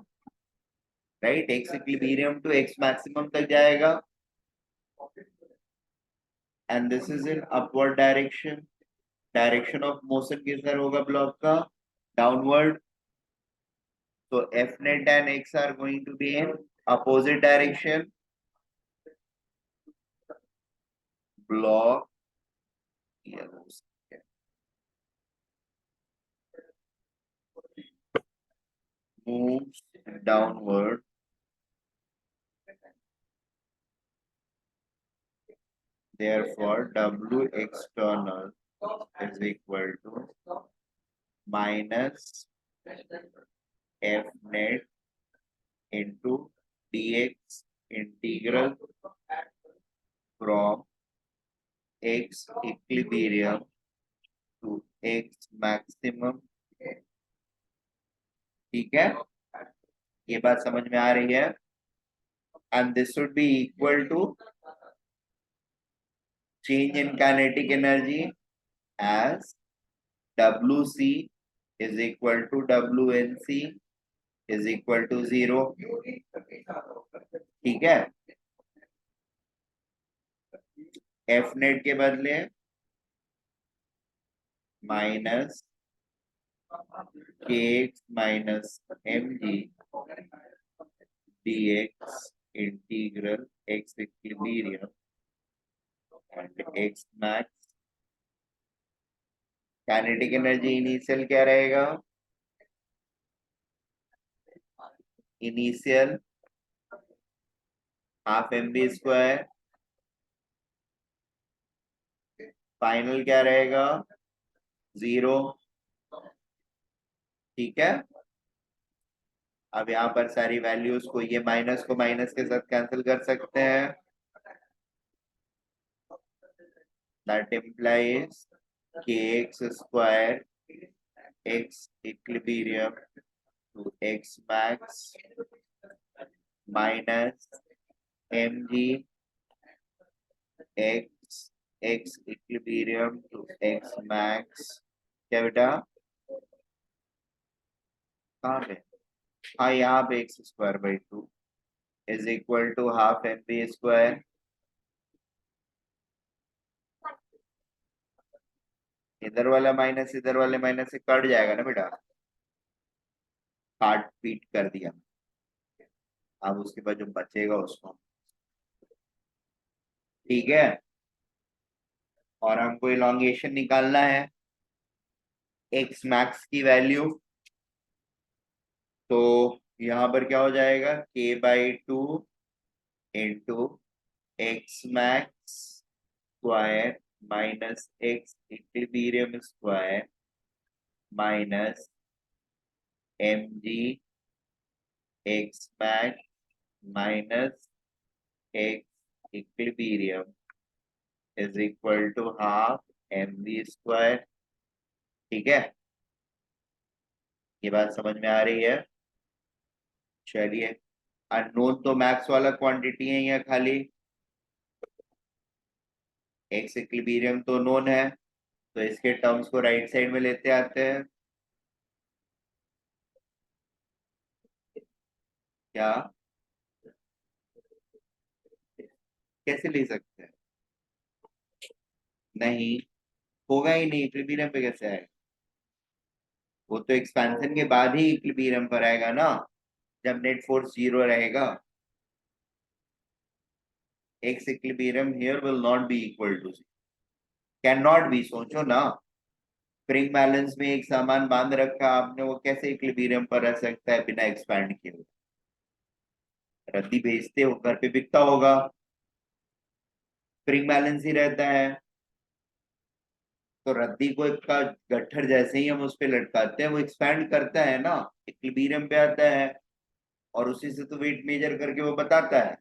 right, x equilibrium to x maximum तक जाएगा, and this is in upward direction. Direction of motion किधर होगा ब्लॉक का, downward, so f net and x are going to be in opposite direction, block moves downward, therefore w external is equal to minus f net into dx integral from x equilibrium to x maximum, ठीक है, ये बात समझ में आ रही है, and this should be equal to change in kinetic energy as wc is equal to wnc is equal to 0, ठीक है, एफ नेट के बदले minus k x minus M g dx integral x equilibrium and x max, kinetic energy initial क्या रहेगा, initial half m B square, final क्या रहेगा 0, ठीक है। अब यहाँ पर सारी वैल्यूज को, ये माइनस को माइनस के साथ कैंसिल कर सकते हैं, that implies k x square x equilibrium to x max minus M g x x equilibrium to x max, क्या बेटा, कहाँ पे, हाँ यहाँ पे x square by 2 is equal to half m B square, इधर वाला माइनस इधर वाले माइनस से कट जाएगा ना बेटा, काट पीट कर दिया, अब उसके बाद जो बचेगा उसको, ठीक है, और हमको इलॉन्गेशन निकालना है एक्स मैक्स की वैल्यू, तो यहाँ पर क्या हो जाएगा k by 2 into x max square minus x equilibrium square minus M g x max minus x equilibrium is equal to half m B square, ठीक है, ये बात समझ में आ रही है, चलिए अननोन तो मैक्स वाला क्वांटिटी है या खाली एक्स इक्विलिब्रियम तो नोन है, तो इसके टर्म्स को राइट साइड में लेते आते हैं। क्या कैसे ले सकते हैं? नहीं, होगा ही नहीं, इक्विलिब्रियम पे कैसे आएगा? वो तो एक्सपेंशन के बाद ही इक्विलिब्रियम पर आएगा ना, जब नेट फोर्स जीरो रहेगा। X equilibrium here will not be equal to, can not be. सोचो ना, स्प्रिंग बैलेंस में एक सामान बांध रखा आपने, वो कैसे इक्विलिब्रियम पर रह सकता है बिना एक्सपैंड किए हुए? रद्दी भेजते हो घर पे बिकता होगा, स्प्रिंग बैलेंस ही रहता है। तो रद्दी को का गट्ठर जैसे ही हम उस पे लटकाते हैं वो एक्सपैंड करता है ना, इक्विलिब्रियम पे आता है, और उसी से तो वेट मेजर करके वो बताता है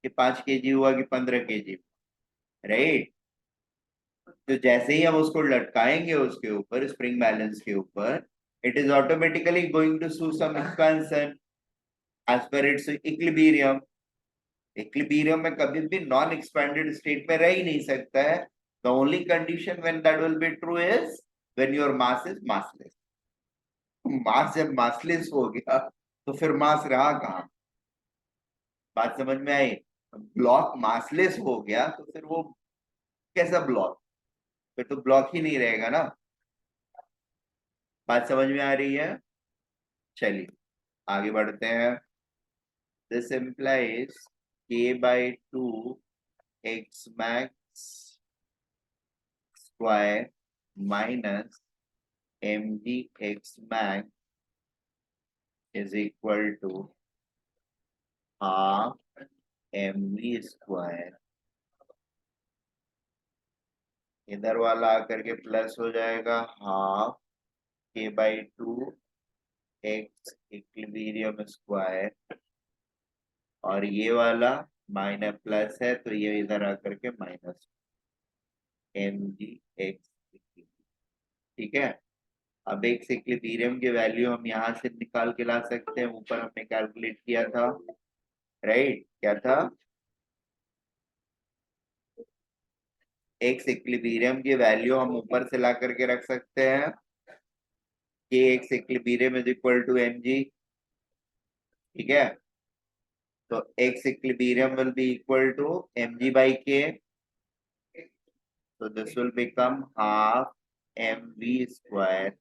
कि 5 kg हुआ कि 15 kg, राइट। तो जैसे ही हम उसको लटकाएंगे उसके ऊपर, स्प्रिंग बैलेंस के ऊपर, it is automatically going to show some expansion as per its equilibrium. Equilibrium में कभी भी नॉन एक्सपेंडेड स्टेट में रह ही नहीं सकता है। The only condition when that will be true is when your mass is massless. Mass जब massless हो गया तो फिर मास रहा कहाँ? बात समझ में आई? ब्लॉक मासलेस हो गया तो फिर वो कैसा ब्लॉक? फिर तो ब्लॉक ही नहीं रहेगा ना। बात समझ में आ रही है? चलिए आगे बढ़ते हैं। This implies k/2 x max square minus mg x max is equal to half mv square। इधर वाला आकर के प्लस हो जाएगा half k/2 x equilibrium square, और ये वाला माइनस प्लस है तो ये इधर आकर के माइनस mg x। ठीक है, अब एक्स इक्विलिब्रियम के वैल्यू हम यहाँ से निकाल के ला सकते हैं, ऊपर हमने कैलकुलेट किया था, राइट। क्या था? एक्स इक्विलिब्रियम की वैल्यू हम ऊपर से ला करके रख सकते हैं कि x equilibrium is equal to mg। ठीक है, तो x equilibrium will be equal to mg by k, so this will become half mv square।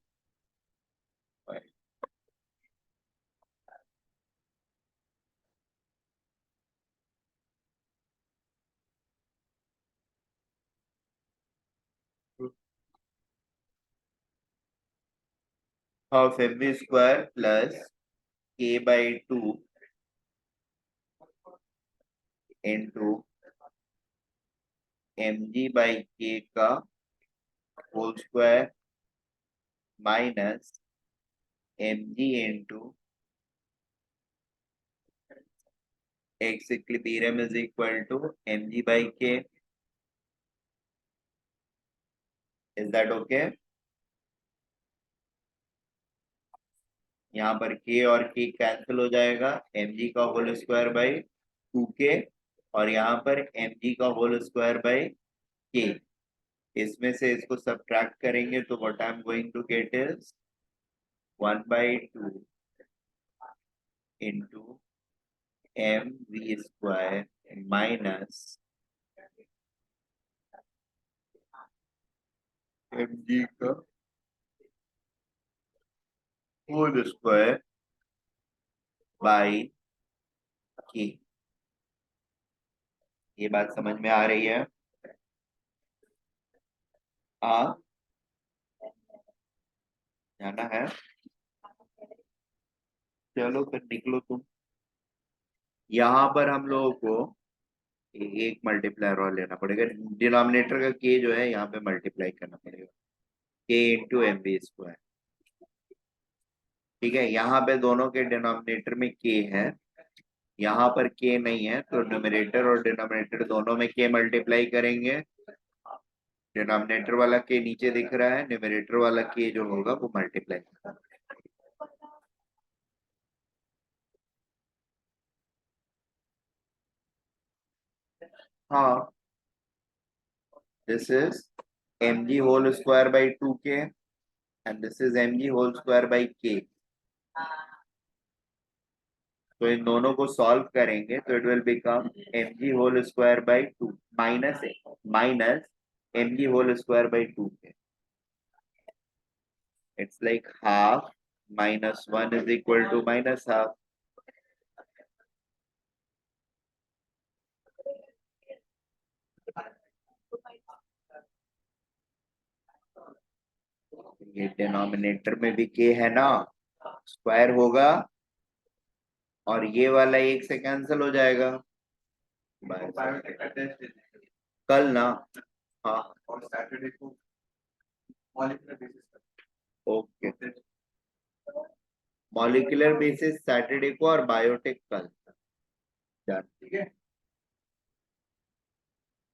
half mv square plus k/2 into mg by k का whole square minus mg into x equilibrium is equal to mg by k। Is that okay? यहाँ पर k और k cancel हो जाएगा, mg का whole square by 2k, और यहाँ पर mg का होल स्क्वायर बाई k। इसमें से इसको सब्ट्रैक्ट करेंगे तो what I am going to get is 1/2 into mv square minus mg का होल स्क्वायर बाई k। ये बात समझ में आ रही है? जाना है? चलो फिर निकलो तुम। यहाँ पर हम लोगों को एक मल्टीप्लायर और लेना पड़ेगा, डिनोमिनेटर का k जो है यहाँ पे मल्टीप्लाई करना पड़ेगा, k into m B square. ठीक है, यहाँ पे दोनों के डिनोमिनेटर में k है, यहाँ पर k नहीं है, तो न्यूमरेटर और डिनोमिनेटर दोनों में k मल्टीप्लाई करेंगे। डिनोमिनेटर वाला k नीचे दिख रहा है, न्यूमरेटर वाला k जो होगा वो मल्टीप्लाई करना। हाँ, this is mg whole square by 2k and this is mg whole square by k. तो इन दोनों को सॉल्व करेंगे तो it will become mg whole square by 2 minus mg whole square by 2k. It's like half minus 1 is equal to minus half. ये denominator में भी k है ना, स्क्वायर होगा और ये वाला एक से कैंसिल हो जाएगा. कल ना, हाँ और सैटरडे को molecular basis okay. Molecular basis Saturday को और बायोटेक कल. Done. ठीक है.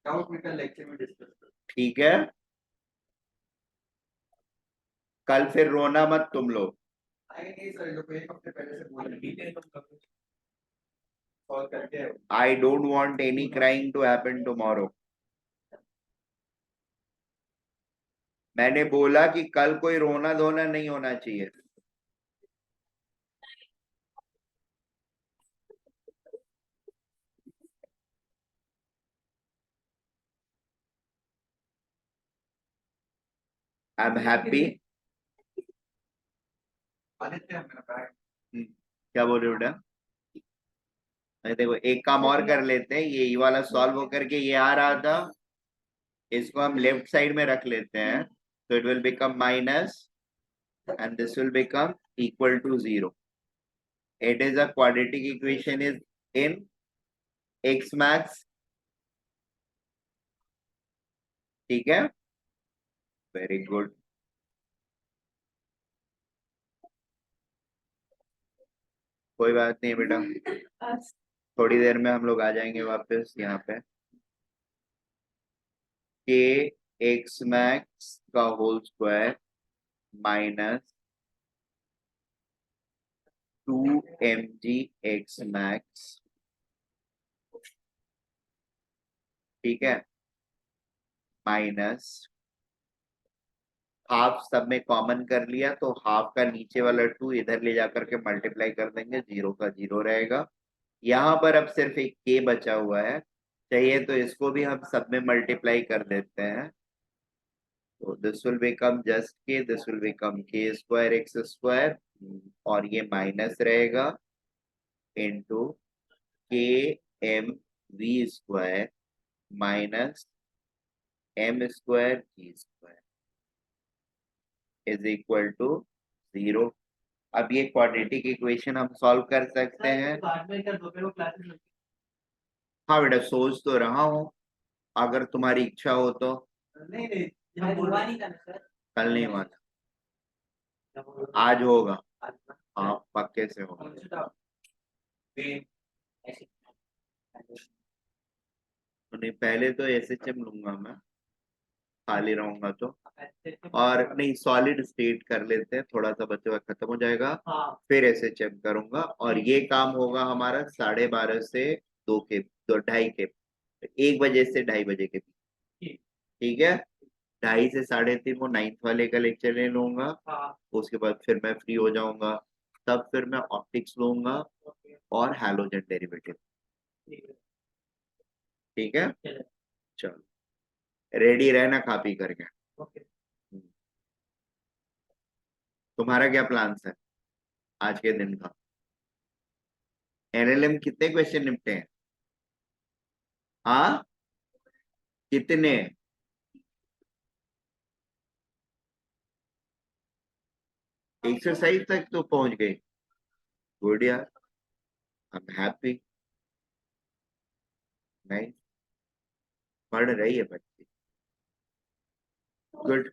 डाउट में कल लेक्चर में डिस्कस करें. ठीक है. कल फिर रोना मत तुम लोग. आएंगे नहीं सर, लोग एक हफ्ते पहले से बोल रहे हैं सॉल्व करके. I don't want any crying to happen tomorrow. मैंने बोला कि कल कोई रोना धोना नहीं होना चाहिए. I'm happy. आदित्य है मेरा बैग. क्या बोल रहे हो बेटा? अरे देखो, एक काम और कर लेते हैं. ये वाला सॉल्व होकर के ये आ रहा था, इसको हम लेफ्ट साइड में रख लेते हैं. तो it will become minus and this will become equal to 0. It is a quadratic equation is in x max. ठीक है, वेरी गुड. कोई बात नहीं बेटा, थोड़ी देर में हम लोग आ जाएंगे वापस यहाँ पे. के एक्स मैक्स का whole square minus 2mg x max. ठीक है, माइनस हाफ सब में कॉमन कर लिया तो हाफ का नीचे वाला 2 इधर ले जाकर के मल्टीप्लाई कर देंगे, 0 का 0 रहेगा. यहाँ पर अब सिर्फ एक k बचा हुआ है, चाहिए तो इसको भी हम सब में मल्टीप्लाई कर देते हैं. तो this will become just k, this will become k square x square और ये माइनस रहेगा into k m v square minus m square g square is equal to 0. अब ये क्वाड्रेटिक इक्वेशन हम सॉल्व कर सकते हैं. हाँ बेटा, सोच तो रहा हूँ, अगर तुम्हारी इच्छा हो तो. नहीं नहीं, कल नहीं हुआ था, आज होगा. हाँ पक्के से होगा. नहीं, पहले तो SHM लूंगा मैं, खाली रहूंगा तो. और नहीं, सॉलिड स्टेट कर लेते हैं, थोड़ा सा बच्चे हुआ खत्म हो जाएगा. फिर SHM करूंगा और ये काम होगा हमारा 12:30 से 2 के 2:30 के 1 बजे से 2:30 बजे के बीच. ठीक है, 2:30 से 3:30 को 9th वाले का लेक्चर ले लूंगा. उसके बाद फिर मैं फ्री हो जाऊंगा, तब फिर मैं ऑप्टिक्स लूंगा और हैलोजन डेरिवेटिव. ठीक है, चलो रेडी रहना खा पी करके. तुम्हारा क्या प्लान्स है आज के दिन का? LLM कितने क्वेश्चन निपटे हैं? हाँ, कितने? एक्सरसाइज तक तो पहुंच गए. गुड यार, आई एम हैप्पी. नहीं, पढ़ रही है बच्ची. Good.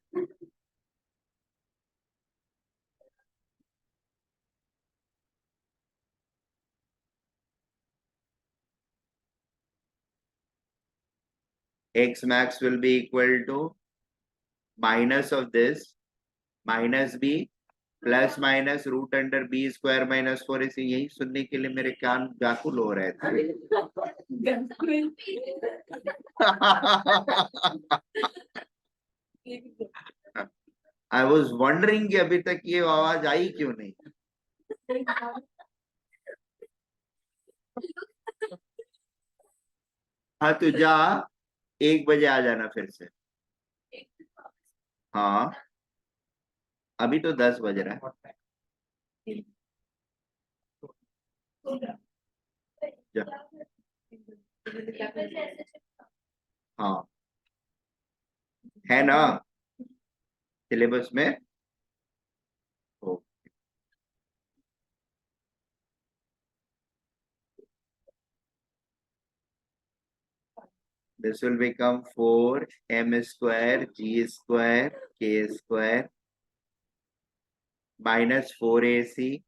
X max will be equal to minus of this minus b plus minus root under b square minus 4ac, यही सुनने के लिए मेरे कान व्याकुल हो रहे थे। आई वॉज वंडरिंग कि अभी तक ये आवाज आई क्यों नहीं। हाँ तो जा, 1 बजे आ जाना फिर से। हाँ अभी तो 10 बज रहा है। जा। हाँ है ना सिलेबस में। ओ, this will become 4m square g square k square minus 4ac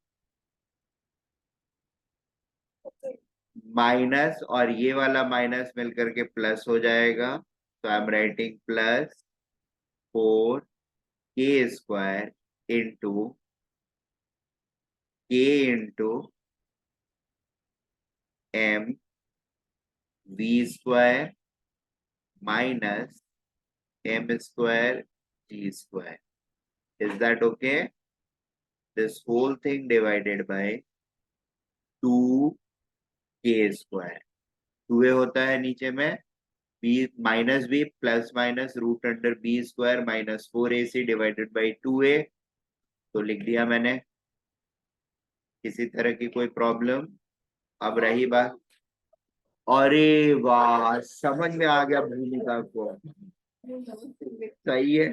minus, और ये वाला माइनस मिलकर के प्लस हो जाएगा, तो I am writing plus 4k square into k into m v square minus m square g square. Is that okay? This whole thing divided by 2k square. 2a होता है नीचे में, b minus b plus minus root under b square minus 4ac divided by 2a। तो लिख दिया मैंने। किसी तरह की कोई प्रॉब्लम? अब रही बात, अरे वाह समझ में आ गया भूमिका को, सही है।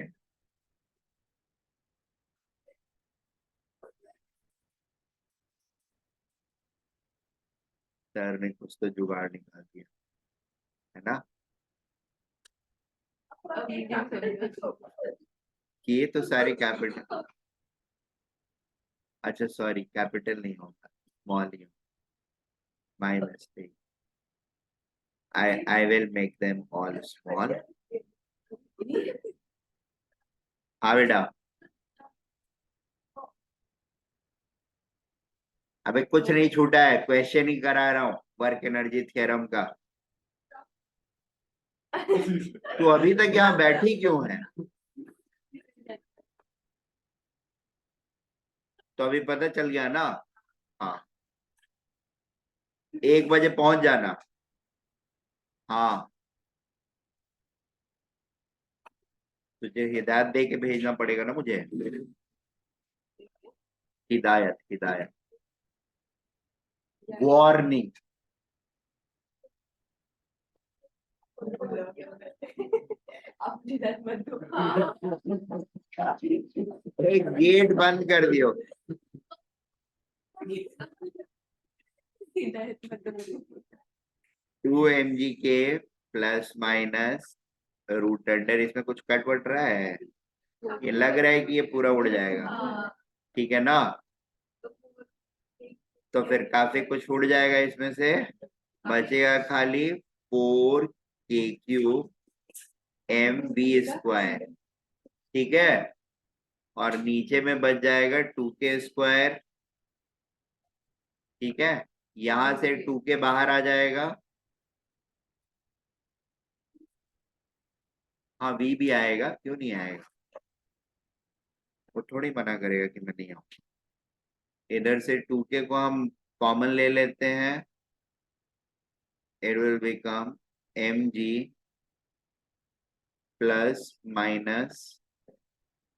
सर ने कुछ तो जुगाड़ निकाल दिया है ना। ये तो सारे कैपिटल, अच्छा सॉरी कैपिटल नहीं होगा, small he my mistake. I will make them all small। हाँ बेटा, अबे कुछ नहीं छूटा है, क्वेश्चन ही करा रहा हूँ वर्क एनर्जी थ्योरम का। तो अभी तक यहाँ बैठी क्यों है? तो अभी पता चल गया ना। हाँ 1 बजे पहुंच जाना। हाँ तुझे हिदायत दे के भेजना पड़ेगा ना मुझे। हिदायत हिदायत, वार्निंग। गेट बंद कर दियो। 2mg के प्लस माइनस रूट अंडर, इसमें कुछ कट वट रहा है? ये लग रहा है कि ये पूरा उड़ जाएगा, ठीक है ना। तो फिर काफी कुछ उड़ जाएगा इसमें से, बचेगा खाली 4k³ mv स्क्वायर, ठीक है। और नीचे में बच जाएगा 2k स्क्वायर, ठीक है। यहां से 2k बाहर आ जाएगा। हाँ v भी आएगा, क्यों नहीं आएगा, वो थोड़ी मना करेगा कि मैं नहीं आऊँ। इधर से 2k को हम कॉमन ले लेते हैं, it will become mg plus minus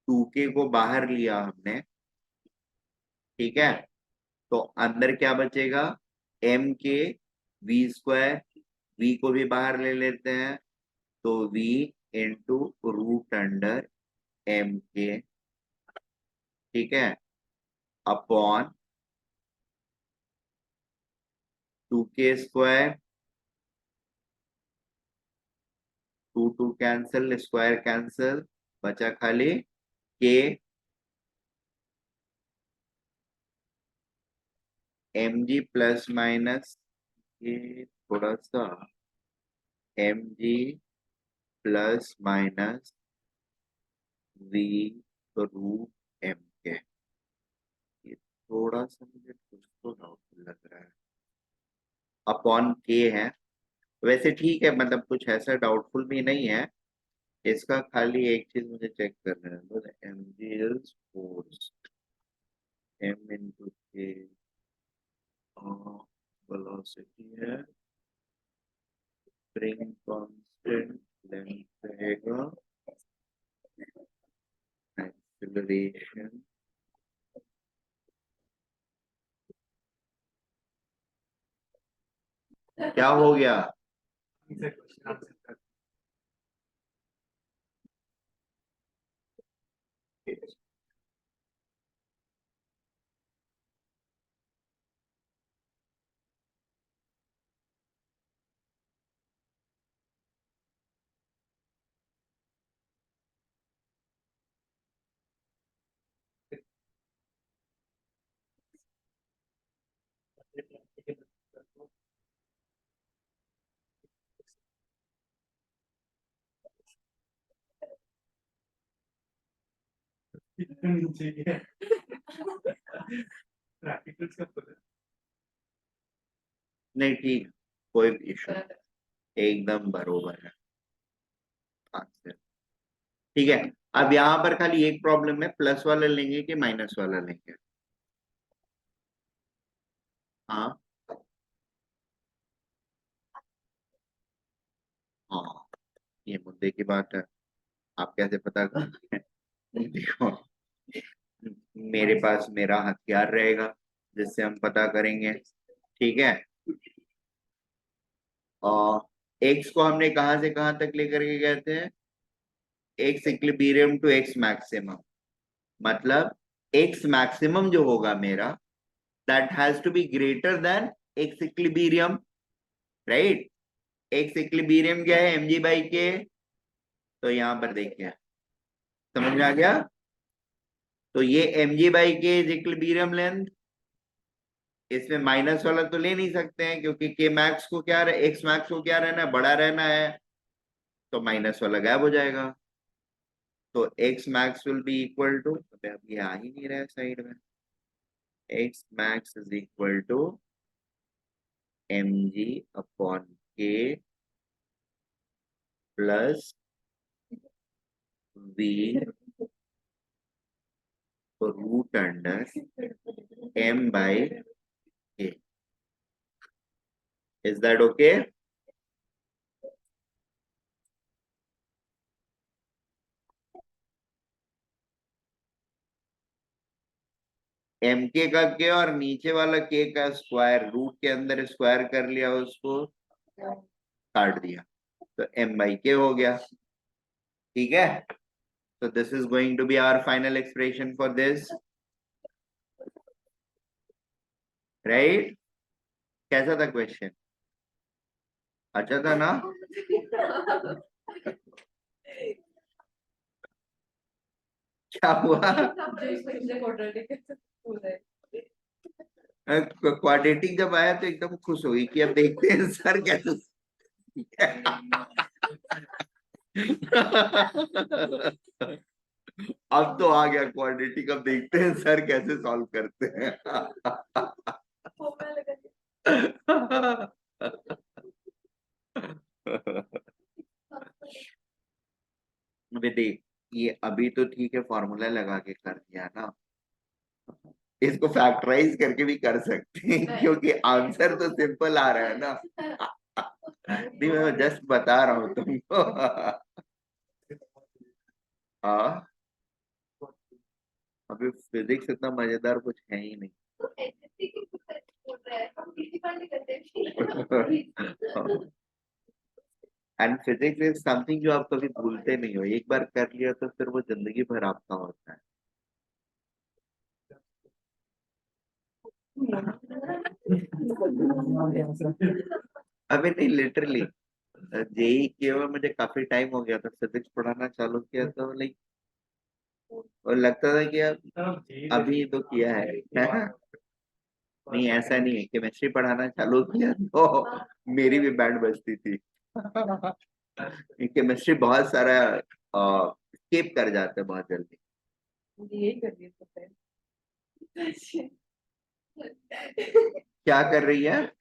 2k को बाहर लिया हमने, ठीक है। तो अंदर क्या बचेगा, m के v स्क्वायर, v को भी बाहर ले लेते हैं, तो v into root under m k, ठीक है, upon 2k square, 2 cancel, square cancel, बचा खाली k mg प्लस माइनस, ये थोड़ा सा mg plus minus v root m k, थोड़ा सा मुझे कुछ तो डाउटफुल लग रहा है। अपॉन के है, वैसे ठीक है, मतलब कुछ ऐसा डाउटफुल भी नहीं है। इसका खाली एक चीज मुझे चेक करना है, तो m g is force m into k, velocity है, स्प्रिंग कांस्टेंट, लेंथ रहेगा, एक्सेलरेशन, क्या हो गया? Answer question, answer. ठीक है। Practicals का बोला। नहीं ठीक, कोई इशू, एकदम बरोबर है आंसर। ठीक है, अब यहाँ पर खाली एक प्रॉब्लम है, प्लस वाला लेंगे कि माइनस वाला लेंगे? हाँ हाँ, ये मुद्दे की बात है। आप कैसे पता कर देखो, मेरे पास मेरा हथियार रहेगा जिससे हम पता करेंगे। ठीक है, और एक्स को हमने कहां से कहां तक लेकर के गए थे? X equilibrium to x maximum, मतलब एक्स मैक्सिमम जो होगा मेरा, that has to be greater than x equilibrium, right? X equilibrium क्या है? एम जी बाई के। तो यहां पर देखिए, समझ में आ गया? तो ये एम जी बाई के इज इक्विलिब्रियम लेंथ, इसमें माइनस वाला तो ले नहीं सकते हैं क्योंकि के मैक्स को क्या एक्स मैक्स को क्या रहना है? बड़ा रहना है, तो माइनस वाला गायब हो जाएगा। तो X max will be equal to, अब ये आ ही नहीं रहा है साइड में, X max is equal to M G upon K plus V root under M by A. Is that okay? M K का के और नीचे वाला के का स्क्वायर, रूट के अंदर स्क्वायर कर लिया, उसको काट दिया, तो एम बाई के हो गया। ठीक है, तो this is going to be our final expression for this, right? कैसा था क्वेश्चन? अच्छा था ना? क्या हुआ? क्वाड्रेटिक जब आया तो एकदम खुश हुई कि अब देखते हैं सर कैसे अब तो आ गया क्वाड्रेटिक, अब देखते हैं सर कैसे सॉल्व करते हैं। अबे देख, ये अभी तो ठीक है, फॉर्मूला लगा के कर दिया ना, इसको फैक्टराइज करके भी कर सकते हैं क्योंकि आंसर तो सिंपल आ रहा है ना। नहीं, मैं जस्ट बता रहा हूँ तुमको। हाँ, अभी फिजिक्स इतना मजेदार कुछ है ही नहीं। एंड फिजिक्स इज समथिंग जो आप कभी भूलते नहीं हो, एक बार कर लिया तो फिर वो जिंदगी भर आपका होता है। अभी नहीं, लिटरली जेई किए हुए मुझे काफी टाइम हो गया था, फिजिक्स पढ़ाना चालू किया तो लाइक, और लगता था कि यार अभी तो किया है। नहीं ऐसा नहीं है, केमिस्ट्री पढ़ाना चालू किया तो मेरी भी बैंड बजती थी। केमिस्ट्री बहुत सारा स्किप कर जाते हैं बहुत जल्दी। यही कर दिया तो क्या कर रही है?